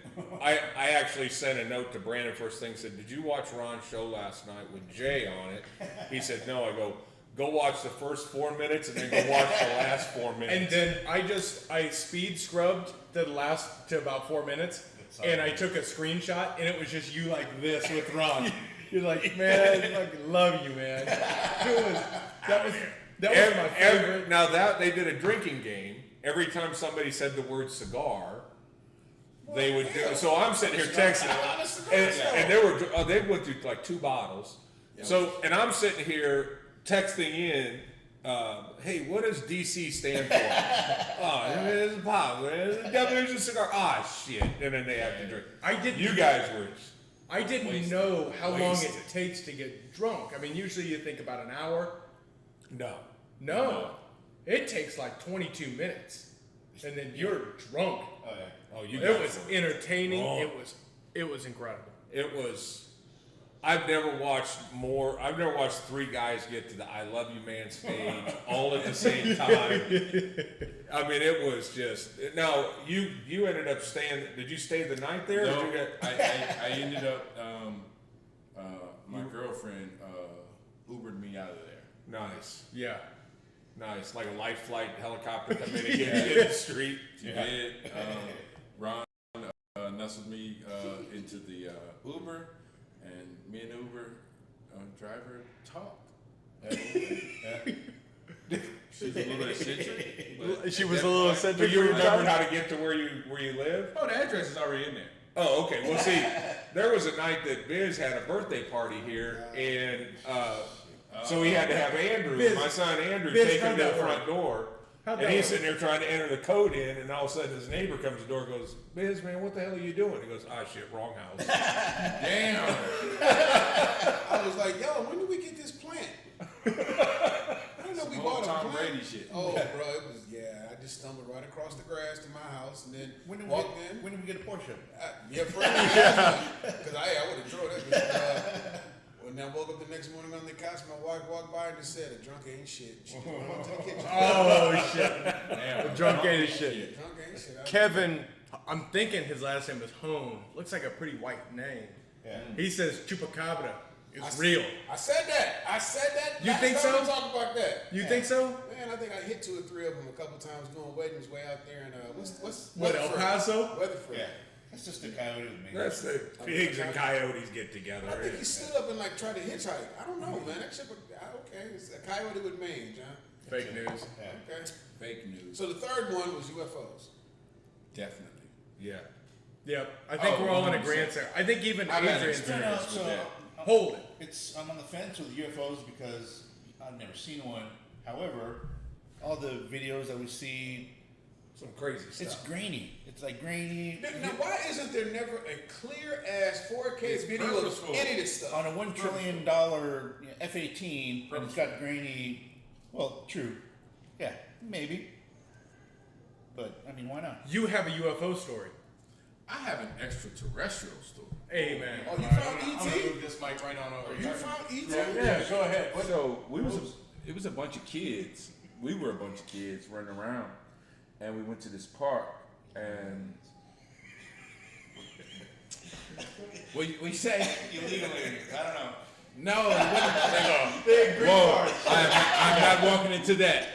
I actually sent a note to Brandon first thing, said, "Did you watch Ron's show last night with Jay on it?" He said, "No." I go watch the first 4 minutes and then go watch the last 4 minutes. And then I speed scrubbed to about 4 minutes, and I took a screenshot, and it was just you like this with Ron. You're like, man, I fucking love you, man. That was my favorite. Now that they did a drinking game, every time somebody said the word cigar, they would do. So I'm sitting here texting, and they went through like 2 bottles. So and I'm sitting here texting in, hey, what does DC stand for? It's a pop. It's the definition of cigar. Shit. And then they have to drink. You guys were. I didn't know how long it takes to get drunk. I mean, usually you think about an hour. No. It takes like 22 minutes, and then you're drunk. It was entertaining. It was incredible. It was. I've never watched 3 guys get to the "I love you, man" stage all at the same time. I mean, it was just. Now you ended up staying. Did you stay the night there? No, or did you I ended up. My girlfriend Ubered me out of there. Nice, Yeah. nice, like a life flight helicopter come in and get you in the street. She did. Ron nestled me into the Uber, and me and the Uber driver talked. She was a little eccentric. She was a little Do eccentric. you remember how to get to where you live? Oh, the address is already in there. Oh, okay. Well, see, there was a night that Biz had a birthday party here, and so he had to have Andrew, Biz, my son Andrew, Biz, take him to the how'd that front door. How'd And that he's work? sitting there trying to enter the code in, and all of a sudden his neighbor comes to the door and goes, Biz, man, what the hell are you doing? He goes, ah, shit, wrong house. Damn. I was like, yo, when did we get this plant? I didn't know we Some bought old a Tom plant. Brady shit. Oh, bro, it was, I just stumbled right across the grass to my house and then When did walked in. we get a Porsche? Yeah, friendly, because I would have thrown that bitch. When I woke up the next morning on the couch, my wife walked by and just said, "A drunk ain't shit." She just went on to the kitchen. Oh shit! The drunk ain't shit. Drunk ain't shit. Kevin, I'm thinking his last name is Hone. Looks like a pretty white name. Yeah. He says chupacabra. It's I s- real. I said that. You Last think time so? We talked about that. You think so? Man, I think I hit 2 or 3 of them a couple times doing weddings way out there in what's What, El Weatherford? Paso? Weatherford. Yeah. That's just a coyote with me. That's the pigs and coyotes get together. I think he stood up and like tried to hitchhike. I don't know, man. That shit. Okay, it's a coyote with mange, huh? Fake news. Yeah. Okay. Fake news. So the third one was UFOs. Definitely. Yeah. Yep. I think Oh, we're all in 100%. agreement there. I think even I've had Adrian's experience. So, Yeah. hold it. I'm on the fence with UFOs because I've never seen one. However, all the videos that we see, Some crazy stuff. it's grainy. It's like grainy. Now, why isn't there never a clear ass 4K It's video purposeful. of any of this stuff? On a $1 trillion F-18, and it's got grainy. Well, true. Yeah, maybe. But I mean, why not? You have a UFO story. I have an extraterrestrial story. Hey man. Oh, you All right, found I'm gonna ET? move this mic right on over. You found ET? Yeah, go ahead. So it was a bunch of kids. We were a bunch of kids running around, and we went to this park. And we say Illegally, I don't know. no. It wasn't. Whoa! I'm not walking into that.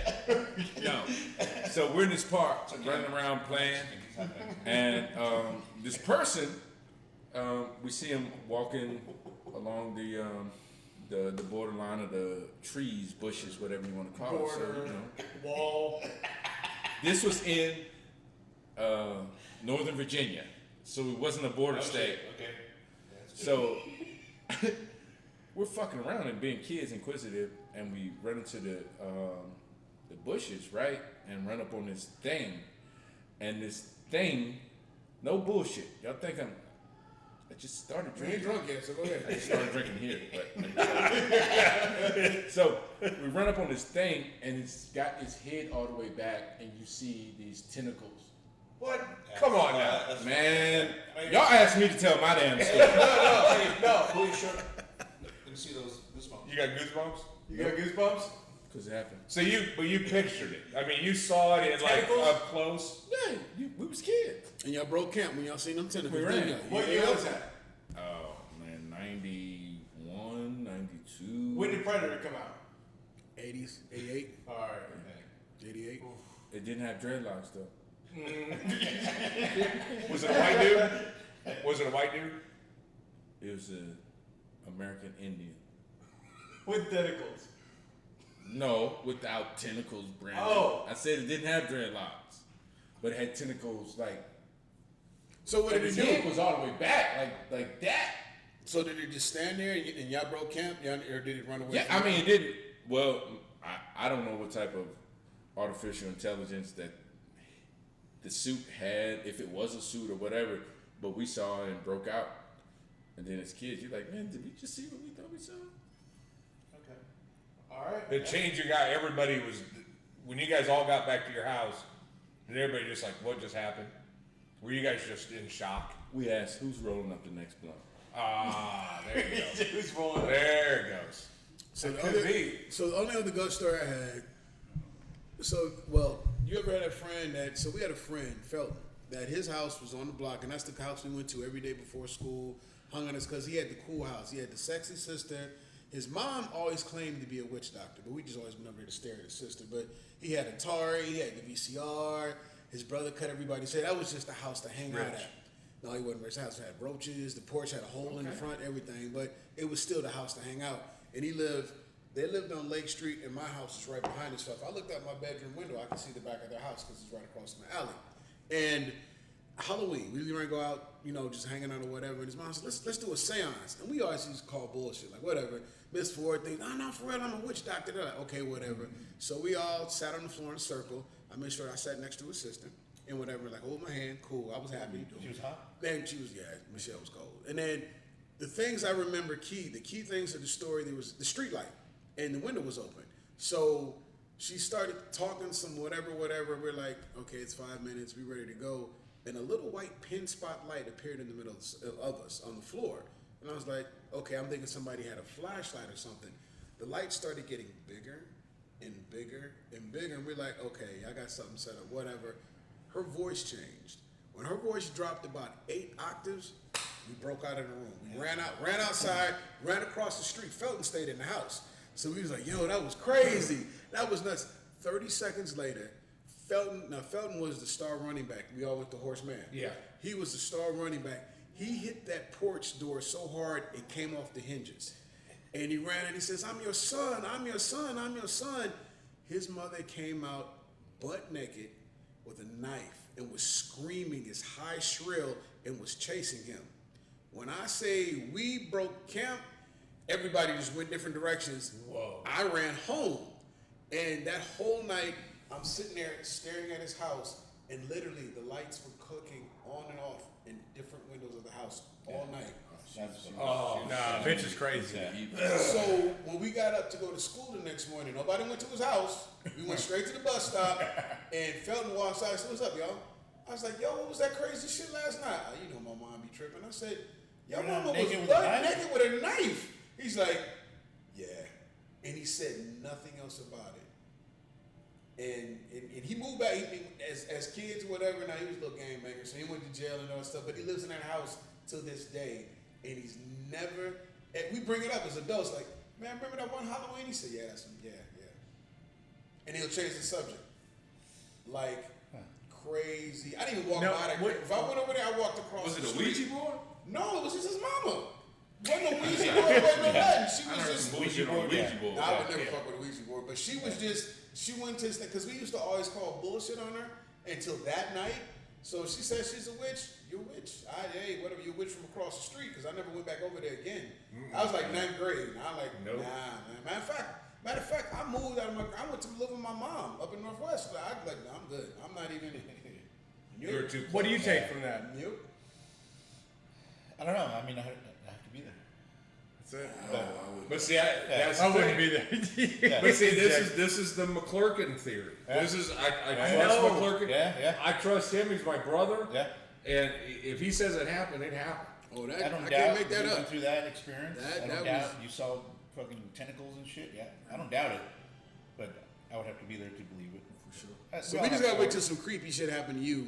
No. So we're in this park, running around playing, and this person, we see him walking along the borderline of the trees, bushes, whatever you want to call it. So, you know, Wall. this was in Northern Virginia, so it wasn't a border state. Okay. So we're fucking around and being kids, inquisitive, and we run into the bushes, right, and run up on this thing, and this thing, no bullshit. Y'all think I just started We ain't drinking. drunk yet, so go I ahead. just started drinking here, but so we run up on this thing, and it's got its head all the way back, and you see these tentacles. What? Come on now. Man, y'all asked me to tell my damn story. No, please show. Let me see those goosebumps. You got goosebumps? You got goosebumps? Because it happened. So you pictured it. I mean, you saw it in like Tentacles? up close. Yeah, we was kids. And y'all broke camp when y'all seen them tentacles. We ran. didn't y'all? What year was that? Oh man, 91, 92. When did Predator come out? 80s, 88, All right. 88. It didn't have dreadlocks though. Was it a white dude? Was it a white dude? It was an American Indian. With tentacles. No, without tentacles, Brandon. Oh. I said it didn't have dreadlocks, but it had tentacles like. So what Like did his it head do? was all the way back, like that. So did it just stand there and y'all broke camp, or did it run away? Yeah, from I mean, it didn't. Well, I don't know what type of artificial intelligence that the suit had, if it was a suit or whatever, but we saw it and broke out. And then as kids, you're like, man, did we just see what we thought we saw? Okay. All right. The change you got, everybody was, when you guys all got back to your house, and everybody just like, what just happened? Were you guys just in shock? We asked, who's rolling up the next blunt? Ah, there you go. Who's rolling? There it goes. So the, could other, be. so the only other ghost story I had. So you ever had a friend that? So we had a friend, Felton, that his house was on the block, and that's the house we went to every day before school. Hung on us because he had the cool house. He had the sexy sister. His mom always claimed to be a witch doctor, but we just always went over there to stare at his sister. But he had Atari, he had the VCR. His brother cut everybody's hair. That was just a house to hang out at. No, he wasn't rich. His house had roaches. The porch had a hole in the front, everything. But it was still the house to hang out. And they lived on Lake Street, and my house is right behind and stuff. I looked out my bedroom window. I could see the back of their house because it's right across my alley. And Halloween, we were going to go out, just hanging out or whatever. And his mom said, let's do a seance. And we always used to call bullshit, like whatever. Miss Ford thinks, no, for real, I'm a witch doctor. They're like, okay, whatever. So we all sat on the floor in a circle. I made sure I sat next to her sister and whatever, like hold my hand, cool. I was happy. She was hot. Man, she was, yeah, Michelle was cold. And then the things I remember the key things of the story, there was the street light and the window was open. So she started talking some whatever. We're like, okay, it's 5 minutes, we ready to go. And a little white pin spot light appeared in the middle of us on the floor. And I was like, okay, I'm thinking somebody had a flashlight or something. The light started getting bigger and bigger and bigger. And we're like, okay, I got something set up, whatever. Her voice changed. When her voice dropped about 8 octaves, we broke out of the room. We ran outside, ran across the street. Felton stayed in the house. So we was like, yo, that was crazy. That was nuts. 30 seconds later, Felton was the star running back. We all went to Horseman. Yeah. He was the star running back. He hit that porch door so hard, it came off the hinges. And he ran and he says, I'm your son, I'm your son, I'm your son. His mother came out butt naked with a knife and was screaming his high shrill and was chasing him. When I say we broke camp, everybody just went different directions. Whoa. I ran home. And that whole night, I'm sitting there staring at his house, and literally the lights were cooking on and off in different windows of the house all night. Nah, bitch is crazy. So when we got up to go to school the next morning, nobody went to his house. We went straight to the bus stop, and Felton walks out and said, what's up, y'all? I was like, yo, what was that crazy shit last night? You know my mom be tripping. I said, your mama was butt naked with a knife. He's like, yeah. And he said nothing else about it. And he moved back as kids or whatever. Now he was a little gangbanger, so he went to jail and all that stuff. But he lives in that house to this day, and he's never. And we bring it up as adults, like, man, remember that one Halloween? He said, yeah, yeah. And he'll change the subject, like crazy. I didn't even walk by that. If I went over there, I walked across. Was the it a street. Ouija board? No, it was just his mama. Wasn't no Ouija board, wasn't no nothing. She was just Ouija board. I would never fuck with a Ouija board, but she was just, she went to this thing, because we used to always call bullshit on her until that night. So she said she's a witch. You're a witch. Hey, whatever, you're a witch from across the street, because I never went back over there again. I was like 9th grade, and I like, Nope. nah, man. Matter of fact, I moved out of I went to live with my mom up in Northwest. I was like, no, I'm good. I'm not even. You're too close. What do you take from that? Nope. I don't know. I mean, I have to be there. That's it. But see, that's I the wouldn't thing. be there. But see, this is the McClurkin theory. Yeah. This is I trust know. McClurkin. Yeah. I trust him. He's my brother. Yeah. And if he says it happened, it happened. Oh, I that don't I doubt can't make that you up. went through that experience. That I don't was- doubt you saw fucking tentacles and shit. Yeah, I don't doubt it, but I would have to be there to believe it for sure. So we just gotta wait till some creepy shit happen to you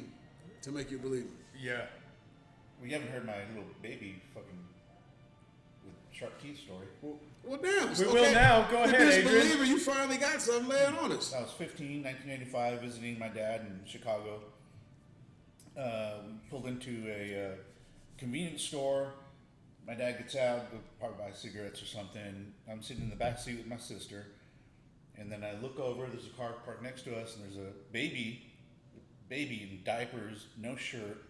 to make you believe it. Yeah. Well, you haven't heard my little baby fucking with sharp teeth story. Well, damn. We will now. Go With ahead, this Adrian. believer, you finally got something laying on us. I was 15, 1985, visiting my dad in Chicago. Pulled into a convenience store. My dad gets out, go probably buy cigarettes or something. I'm sitting in the back seat with my sister, and then I look over. There's a car parked next to us, and there's a baby in diapers, no shirt,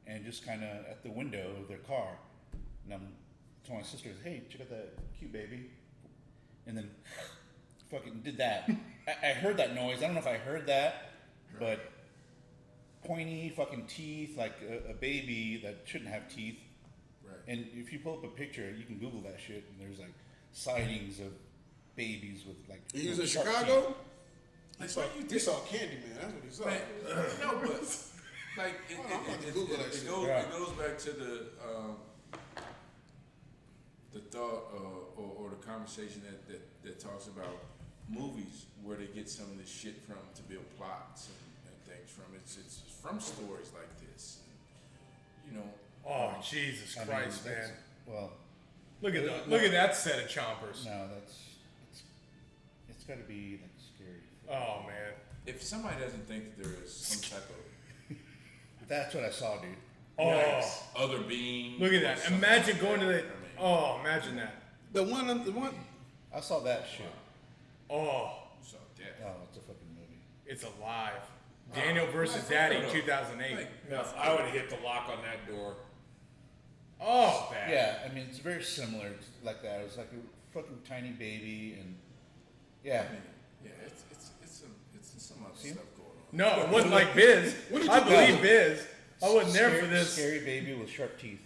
and just kind of at the window of their car. And I'm telling my sister, "Hey, check out that cute baby," and then fucking did that. I heard that noise. I don't know if I heard that, but pointy fucking teeth, like a baby that shouldn't have teeth. Right. And if you pull up a picture, you can Google that shit, and there's like sightings of babies with like. He was in sharp Chicago? Like, He saw Candyman. That's what he saw. No, but like I'm about to Google that shit. it goes back to the thought or the conversation that talks about movies where they get some of this shit from to build plots and things from. It's from stories like this, and, you know. Oh, Jesus I mean, Christ, man. that's- Well, Look at that set of chompers. no, it's got to be like scary. Oh, man. If somebody doesn't think that there is some type of That's what I saw, dude. Oh, other being, look at or that. something Imagine like going to that, the. I mean, Oh, imagine that. The one. I saw that shit. Oh, so death. Oh, it's a fucking movie. it's alive. Daniel versus Daddy, 2008. No, I would have hit the lock on that door. Oh, bad. Yeah, I mean it's very similar to like that. It was like a fucking tiny baby, and yeah, Yeah, it's some other See? stuff going on. No, it wasn't like Biz. I believe Biz. I wasn't there for this. Scary baby with sharp teeth.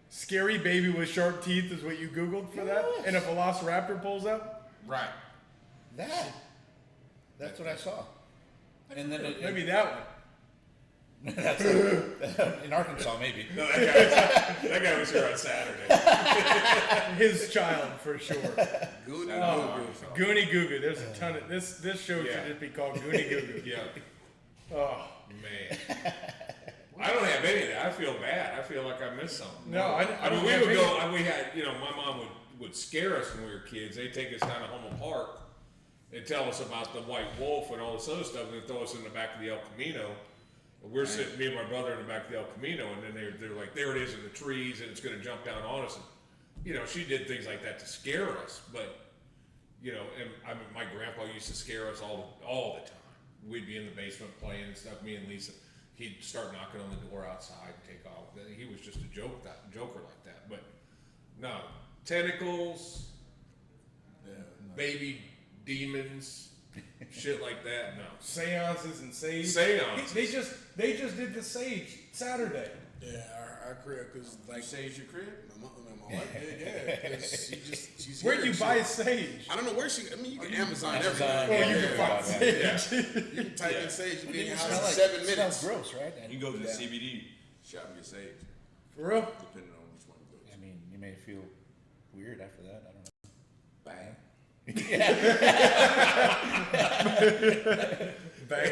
Scary baby with sharp teeth is what you Googled for that? And a velociraptor pulls up? Right. That's what I saw. And then Maybe that one. that's in Arkansas, maybe. No, that guy was here on Saturday. His child, for sure. Goonie Goonie Goo Goo. There's a ton of this show should just be called Goonie Goo Goo. Yeah. Oh. Man. I don't have any of that. I feel bad. I feel like I missed something. No, I mean, don't we have would any. go, we had, my mom would scare us when we were kids. They'd take us down to Homer Park and tell us about the white wolf and all this other stuff, and they'd throw us in the back of the El Camino. We're sitting, me and my brother, in the back of the El Camino, and then they're like, there it is in the trees, and it's going to jump down on us. And, she did things like that to scare us, but, and I mean, my grandpa used to scare us all the time. We'd be in the basement playing and stuff, me and Lisa. He'd start knocking on the door outside and take off. He was just a joker like that. But no, tentacles, baby demons, shit like that. No Seances and sage. seances. They just did the sage Saturday. Yeah, our crib, cause like Sage your crib? my wife did, yeah. 'Cause she's Where'd here, you buy sage? I don't know where she. I mean, you can Amazon Amazon, everything. Oh, you yeah, can find yeah. sage. You can type in sage. You be in your house in Smells 7 Smells minutes. gross, right? You can go to the CBD shop and get sage, For real? depending on which one you go to. I mean, you may feel weird after that. I don't know. Bang. Bang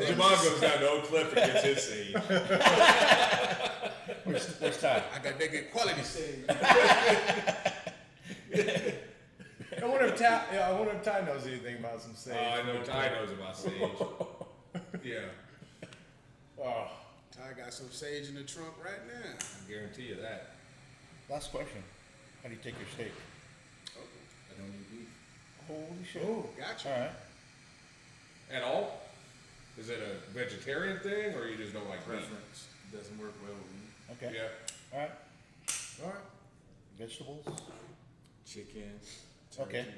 Jamal goes down to Oak Cliff and gets his sage. Where's Ty? They get quality sage. I wonder if Ty knows anything about some sage. I know Ty knows about sage. Yeah, Oh, Ty got some sage in the trunk right now. I guarantee you that. Last question. How do you take your steak? I don't need beef. Holy shit. oh, Gotcha. All right. At all? Is it a vegetarian thing, or you just don't like meat? Preference doesn't work well with me. Okay. Yeah. All right. all right. Vegetables? Chicken, Okay. turkey.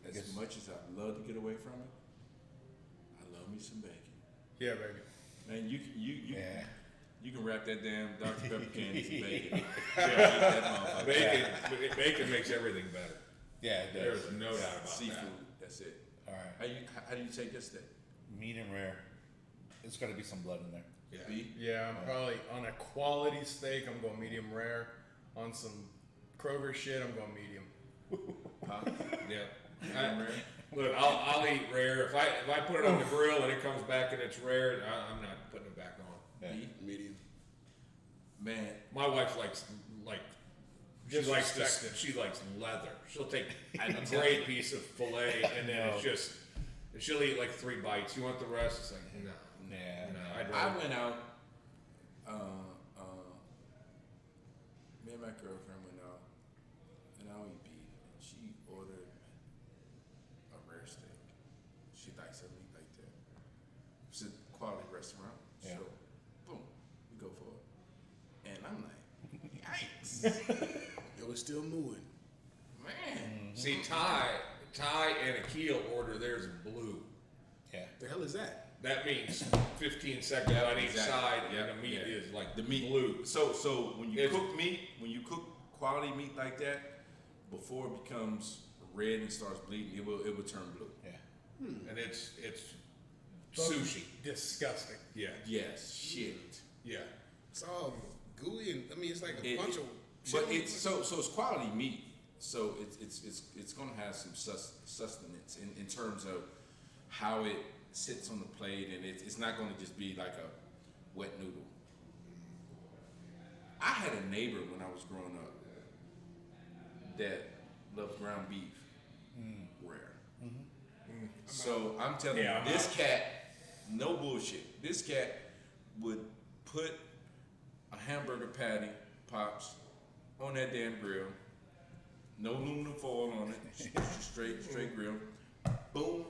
As Guess- much as I love to get away from it, I love me some bacon. Yeah, baby. Man, Yeah. you can wrap that damn Dr. Pepper candies in bacon. Yeah, eat that motherfucker. Bacon makes everything better. Yeah, it There's does. no doubt about Seafood, that. that's it. All right. How do you take your steak? Medium rare. It's got to be some blood in there. Yeah. Beef? Yeah, I'm probably on a quality steak. I'm going medium rare. On some Kroger shit, I'm going medium. Huh? Yeah. Medium rare? Look, I'll eat rare. If I put it on the grill and it comes back and it's rare, I'm not putting it back on. Yeah. Beef? Medium. Man, My wife likes Disrespect it. she likes leather. She'll take I a know. great piece of fillet and then it's No. just she'll eat like 3 bites. You want the rest? It's like no. Yeah. No, I'd I rather. went out, me and my girlfriend went out, and I don't eat beef, and she ordered a rare steak. She likes her meat like that. It's a quality restaurant, Yeah. so boom, we go for it. And I'm like, yikes, It was still mooing. man. See, Ty and Akil order theirs in blue. Yeah. The hell is that? That means 15 seconds on each exactly. side, Yeah, and the meat yeah. is like The meat blue. So when you It's- cook meat, when you cook quality meat like that, before it becomes red and starts bleeding, it will turn blue. Yeah. And it's sushi. Disgusting. Yeah, Yes, shit. yeah. It's all gooey and it's like a It- bunch of. But shit. it's so it's quality meat. So it's gonna have some sustenance in terms of how it sits on the plate, and it's not gonna just be like a wet noodle. I had a neighbor when I was growing up that loved ground beef rare. So I'm telling Yeah, you, this cat, no bullshit. This cat would put a hamburger patty, pops, on that damn grill. No aluminum foil on it. Straight grill. Boom.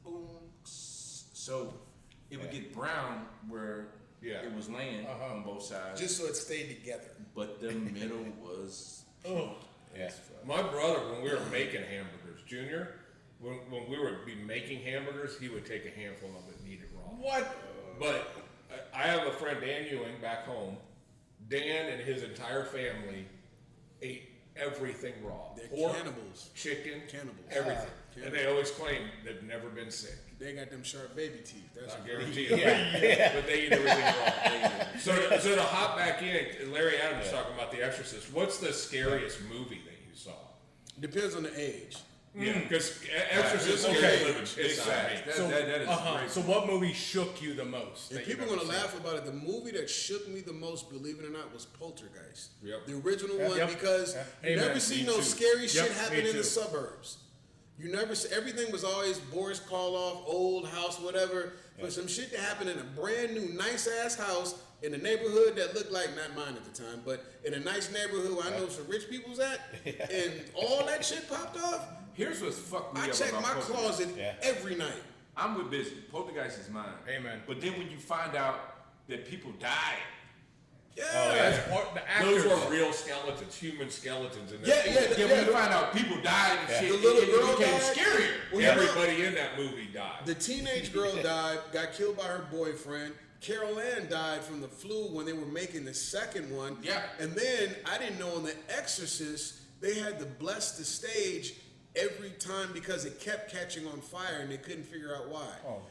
Boom. So it would get brown where Yeah. it was laying on both sides. just so it stayed together. But the middle was Oh, Yeah. My brother, when we were making hamburgers, Junior, when we would be making hamburgers, he would take a handful of it and eat it raw. What? But I have a friend, Dan Ewing, back home. Dan and his entire family ate everything raw. They're Pork, cannibals. chicken, Cannibals. everything. Cannibals. And they always claim they've never been sick. They got them sharp baby teeth. That's I what guarantee you. Yeah. But they eat everything raw. So to hop back in, Larry Adams talking about The Exorcist. What's the scariest movie that you saw? Depends on the age. Yeah, because Exorcist Okay. scared the living shit Big out of me. facts. So, That is great. so what movie shook you the most? If that people you've are gonna ever laugh about it, the movie that shook me the most, believe it or not, was Poltergeist. Yep. The original one, Yep. because you Amen. never see Me no too. scary Yep, shit me happen in too. the suburbs. You never see, everything was always Boris Karloff, old house, whatever. For some shit to happen in a brand new, nice ass house in a neighborhood that looked like, not mine at the time, but in a nice neighborhood where I know some rich people's at, and all that shit popped off. Here's what's fucked me I up check about my Poltergeist. closet Yeah. every night. I'm with busy. Poltergeist is mine. Amen. But then when you find out that people died, Yeah. That's part, the actors. Those were real skeletons, human skeletons in Yeah, that yeah, movie. when you find out people died and shit, The little it girl became died? scarier. Well, you know, Everybody in that movie died. the teenage girl died, got killed by her boyfriend. Carol Ann died from the flu when they were making the second one. Yeah. And then I didn't know on The Exorcist, they had to bless the stage every time because it kept catching on fire and they couldn't figure out why.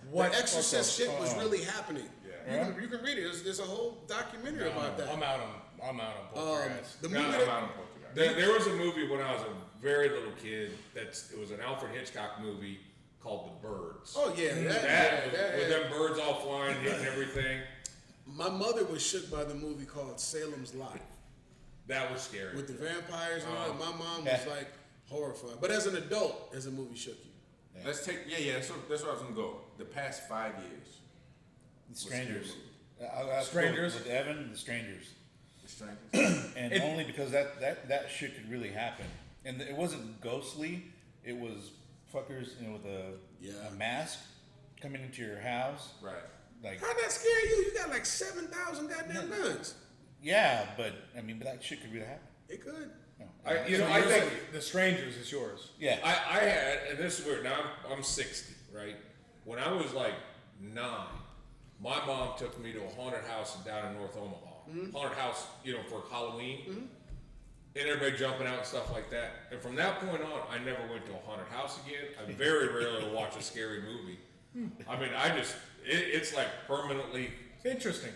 what? The Exorcist Okay. shit was really happening. Yeah. You can read it. There's a whole documentary about that. I'm out on Poltergeist. The No, movie I'm that, out on Poltergeist. There was a movie when I was a very little kid. It was an Alfred Hitchcock movie called The Birds. oh yeah, With them birds all flying, hitting everything. my mother was shook by the movie called Salem's Lot. That was scary. With the vampires and all that. My mom was like horrified. But as an adult, as a movie shook you. Let's take, that's where I was gonna go. The past 5 years. Strangers. Scary I'll Strangers? with Evan, the Strangers. The strangest. And only because that shit could really happen. And it wasn't ghostly. It was fuckers, with a mask coming into your house. Right. Like, How'd that scare you? You got like 7,000 goddamn guns. yeah, but that shit could really happen. It could. No. I Yours think is- The Strangers is yours. Yeah. I had, and this is weird. Now I'm 60, right? When I was like 9, my mom took me to a haunted house down in North Omaha. Haunted house, for Halloween, and everybody jumping out and stuff like that. And from that point on, I never went to a haunted house again. I very rarely watch a scary movie. I mean, it's like permanently Interesting.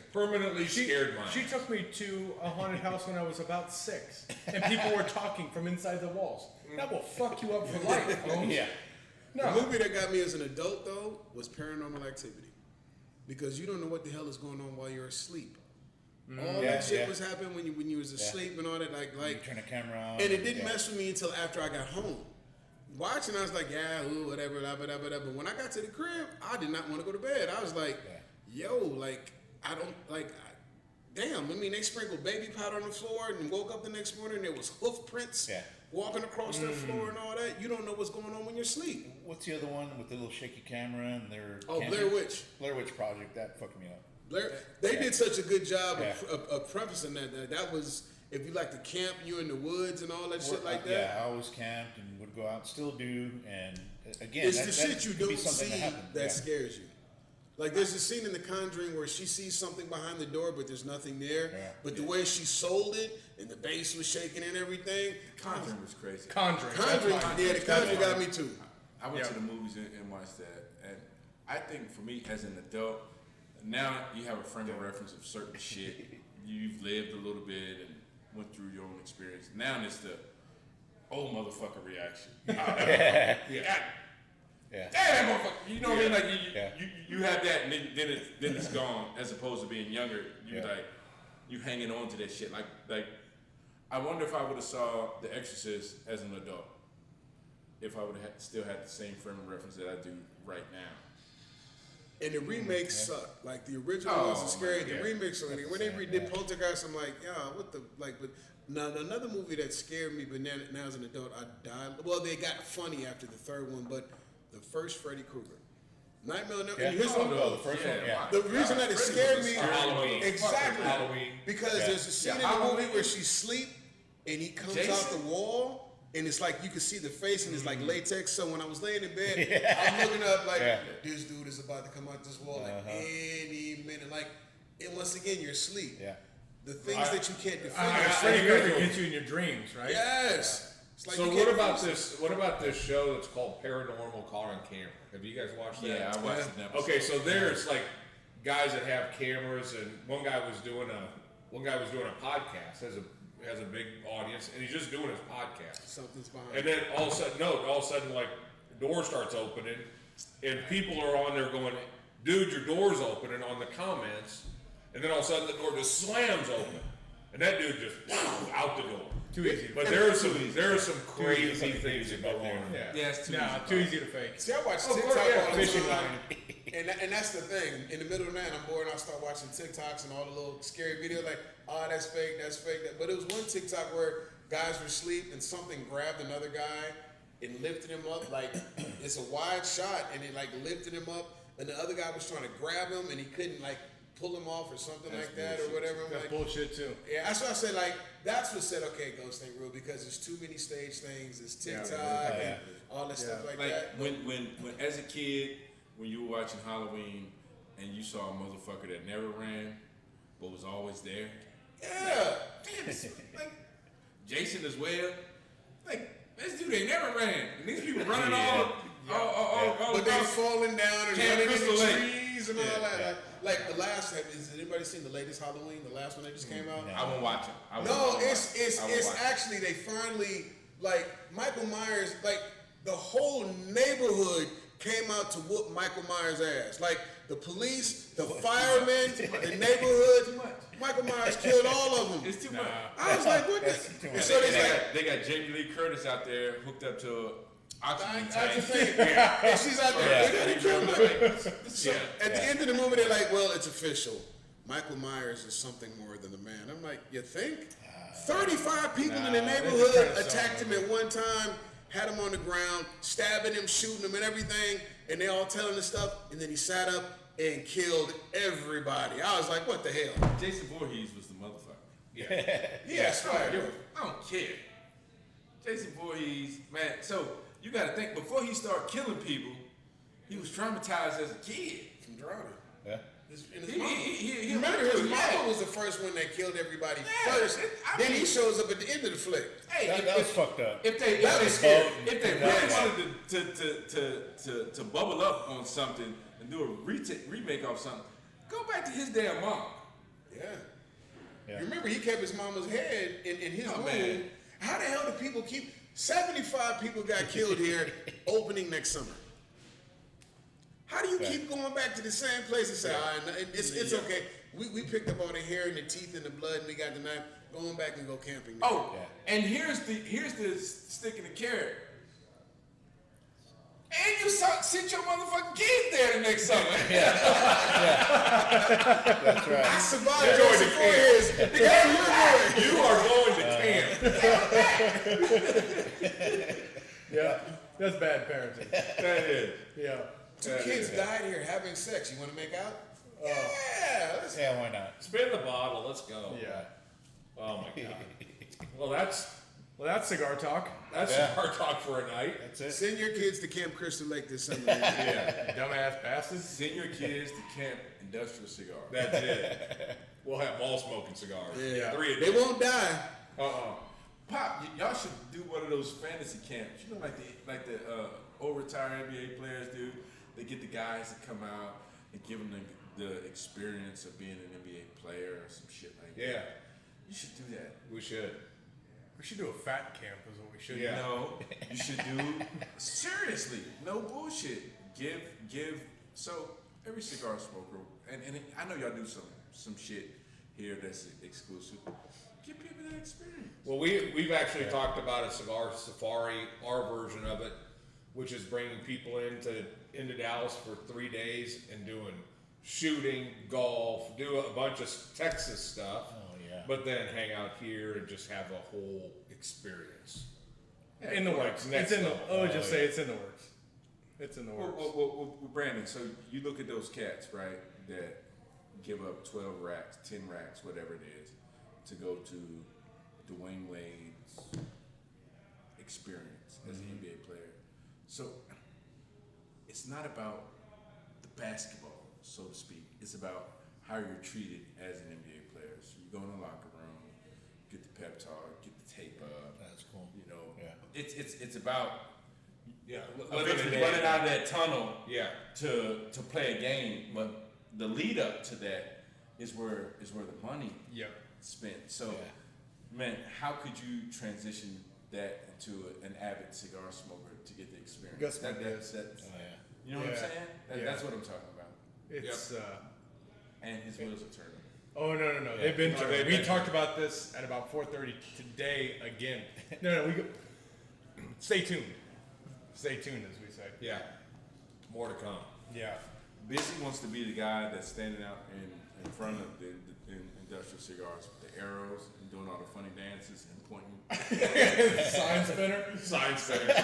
scared mine. She took me to a haunted house when I was about 6, and people were talking from inside the walls. That will fuck you up for life, Holmes. Yeah. The movie that got me as an adult though was Paranormal Activity, because you don't know what the hell is going on while you're asleep. All Yeah, that shit yeah. was happening when you was asleep and all that, like You turn the camera on. and it didn't mess with me until after I got home. Watching, I was like, yeah, ooh, whatever, blah, blah, blah, blah. But when I got to the crib, I did not want to go to bed. I was like, yo, like, I don't, like, damn. I mean, they sprinkled baby powder on the floor and woke up the next morning and there was hoof prints walking across the floor and all that. You don't know what's going on when you're asleep. What's the other one with the little shaky camera and their Blair Witch. Blair Witch Project, that fucked me up. They did such a good job of prefacing that. That was, if you like to camp, you in the woods and all that shit like that. Yeah, I always camped and would go out, still do, and again, It's the shit you could be don't something see happens. that scares you. Like there's a scene in The Conjuring where she sees something behind the door, but there's nothing there. Yeah. But the way she sold it and the bass was shaking and everything. Conjuring was crazy. Conjuring. Conjuring, That's yeah, The Conjuring got me too. I went to the movies and watched that, and I think for me as an adult, now you have a frame of reference of certain shit. You've lived a little bit and went through your own experience. Now it's the old motherfucker reaction. Yeah. Damn, motherfucker. You know what I mean? Like Yeah. you have that, and then it's gone. As opposed to being younger, you Yeah. like you hanging on to that shit. Like I wonder if I would have saw The Exorcist as an adult, if I would have still had the same frame of reference that I do right now. And the remakes suck. Like the original wasn't scary. The remakes suck. When they redid Poltergeist, I'm like, yeah, what the But now another movie that scared me, but now as an adult, I died. Well, they got funny after the third one, but the first Freddy Krueger, Nightmare on Elm. Yeah. Here's one. The first one, yeah. The reason that it scared me, Halloween. exactly, Halloween. because there's a scene in the movie where she's asleep and he comes Jason? out the wall, and it's like you can see the face, and it's like latex. So when I was laying in bed, I'm looking up like this dude is about to come out this wall like any minute. Like, and once again, you're asleep. Yeah. The things that you can't defend. Freddy Krueger gets you in your dreams, right? Yes. It's like So you what can't about defend this? What about this show that's called Paranormal Car on Camera? Have you guys watched that? Yeah, I watched an episode. Okay, so there's like guys that have cameras, and one guy was doing a podcast, has a big audience, and he's just doing his podcast. Something's behind. And then all of a sudden, like the door starts opening, and people are on there going, "Dude, your door's opening" on the comments, and then all of a sudden the door just slams open, and that dude just out the door. Too easy. But there are some crazy things that go on. Yeah, it's too Too easy to fake. See, I watch Of TikTok course, yeah, all the fishing time, line. and that's the thing. In the middle of the night, I'm bored, and I start watching TikToks and all the little scary videos. Like, oh, that's fake. But it was one TikTok where guys were asleep and something grabbed another guy and lifted him up. Like, it's a wide shot, and it like lifted him up, and the other guy was trying to grab him, and he couldn't like pull him off or something like that or whatever. I'm That's like, bullshit too. yeah, that's what I said. Like, that's what said, okay, Ghost ain't real because there's too many stage things. There's TikTok and all that stuff like Like that. when as a kid, when you were watching Halloween and you saw a motherfucker that never ran but was always there. Yeah. Damn, it's like Jason as well. Like this dude ain't never ran. And these people running all But they across. falling down and Camp running in the Crystal Lake. trees and all that. Like the last, has anybody seen the latest Halloween? The last one that just came out? I won't watch it. No, it's actually, they finally, like, Michael Myers, like, the whole neighborhood came out to whoop Michael Myers' ass. Like, the police, the firemen, the neighborhood, Michael Myers killed all of them. It's too much. I was like, what the? And so They got Jamie Lee Curtis out there hooked up to oxygen that's tank. the thing. And she's out there, they gotta kill him. So at the end of the movie, they're like, well, it's official. Michael Myers is something more than a man. I'm like, you think? 35 people in the neighborhood attacked him at one time, had him on the ground, stabbing him, shooting him and everything, and they all telling the stuff, and then he sat up and killed everybody. I was like, what the hell? Jason Voorhees was the motherfucker. Yeah, Spider. I don't care. Jason Voorhees, man. So you got to think before he started killing people, he was traumatized as a kid. From drowning. Yeah. And his mama. Remember, his mama mama was the first one that killed everybody Yeah, first. I Then mean- he shows up at the end of the flick. Hey, That was fucked up. if they That was scary. if they really wanted to bubble up on something and do a remake of something, go back to his damn mom. Yeah. Yeah. You remember he kept his mama's head in his Oh, room. man. How the hell do people keep 75 people got killed here opening next summer? How do you keep going back to the same place and say, all right, it's okay. We picked up all the hair and the teeth and the blood and we got the knife. Going back and go camping. Now. Oh, and here's the stick in the carrot. And you sent your motherfucking kids there the next summer. That's right. I survived Jason Voorhees. You are going to camp. Yeah, that's bad parenting. That is. Yeah. Two kids died here having sex. You want to make out? Yeah. Let's, Yeah, why not? Spin the bottle. Let's go. Yeah. Oh my god. Well, that's cigar talk. That's our talk for a night. That's it. Send your kids to Camp Crystal Lake this summer. Yeah. Dumbass bastards. Send your kids to Camp Industrial Cigar. That's it. We'll have all smoking cigars. Yeah. 3 a They day. won't die. Pop, y'all should do one of those fantasy camps. You know, like the old retired NBA players do. They get the guys to come out and give them the experience of being an NBA player or some shit like that. Yeah, You should do that. we should. We should do a fat camp is what we should Yeah. No, you should do seriously. No bullshit. Give. So every cigar smoker, and I know y'all do some shit here that's exclusive. Give people that experience. Well, we've actually talked about a cigar safari, our version of it, which is bringing people into Dallas for 3 days and doing shooting, golf, do a bunch of Texas stuff. Oh, yeah. But then hang out here and just have a whole experience. In the works. Next It's in the. level. Oh, just say it's in the works. It's in the works. Well, Brandon, so you look at those cats, right, that give up 12 racks, 10 racks, whatever it is, to go to Dwayne Wade, someone's experience as an NBA player. So it's not about the basketball, so to speak. It's about how you're treated as an NBA player. So you go in the locker room, get the pep talk, get the tape up. That's cool. You know, Yeah. it's about Eventually running out of that tunnel Yeah. to play a game, but the lead up to that is where the money Yep. spent. So, Yeah. man, how could you transition that into an avid cigar smoker to get the experience? Gus That- Mendez. that's- Oh, yeah. you know what I'm Yeah. saying? Yeah. That's what I'm talking about. It's And his wheels are turning. oh no, they've been. We talked about this at about 4:30 today again. No, we go. Stay tuned. Stay tuned, as we say. Yeah. More to come. Yeah. Busy wants to be the guy that's standing out in front of the industrial cigars with the arrows and doing all the funny dances and pointing. Sign spinner. Sign setting.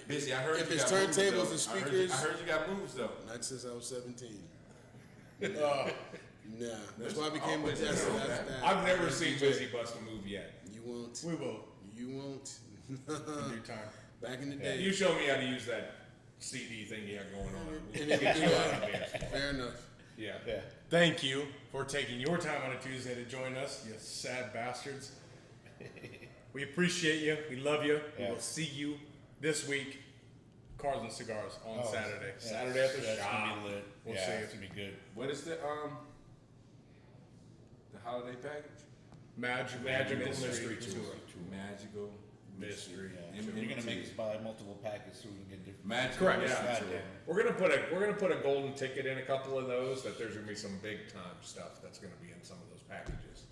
Busy, I heard If you it's got moves, turntables though. and speakers- I heard you got moves though. Not since I was 17. Uh, Nah, that's why I became a always a Jester. throwback. After that. I've never seen Busy bust a move yet. You won't. we will You won't. in due time. Back in the day. You show me how to use that CD thing you got going on. And We'll get it- you out of here. Fair enough. Yeah. Yeah. Thank you for taking your time on a Tuesday to join us, you sad bastards. We appreciate you. We love you. We Yeah. will see you this week, Cars and Cigars on Oh, Saturday. yeah, Saturday at the that's shop. gonna be lit. We'll yeah, see it's you. gonna be good. What is the holiday package? Magical Mystery Tour. Magical Mystery. Yeah. So you're gonna make us buy multiple packets so we can get different. Magical Correct, Mystery yeah. Tour. Goddamn. We're gonna put a golden ticket in a couple of those. That there's gonna be some big time stuff that's gonna be in some of those packages.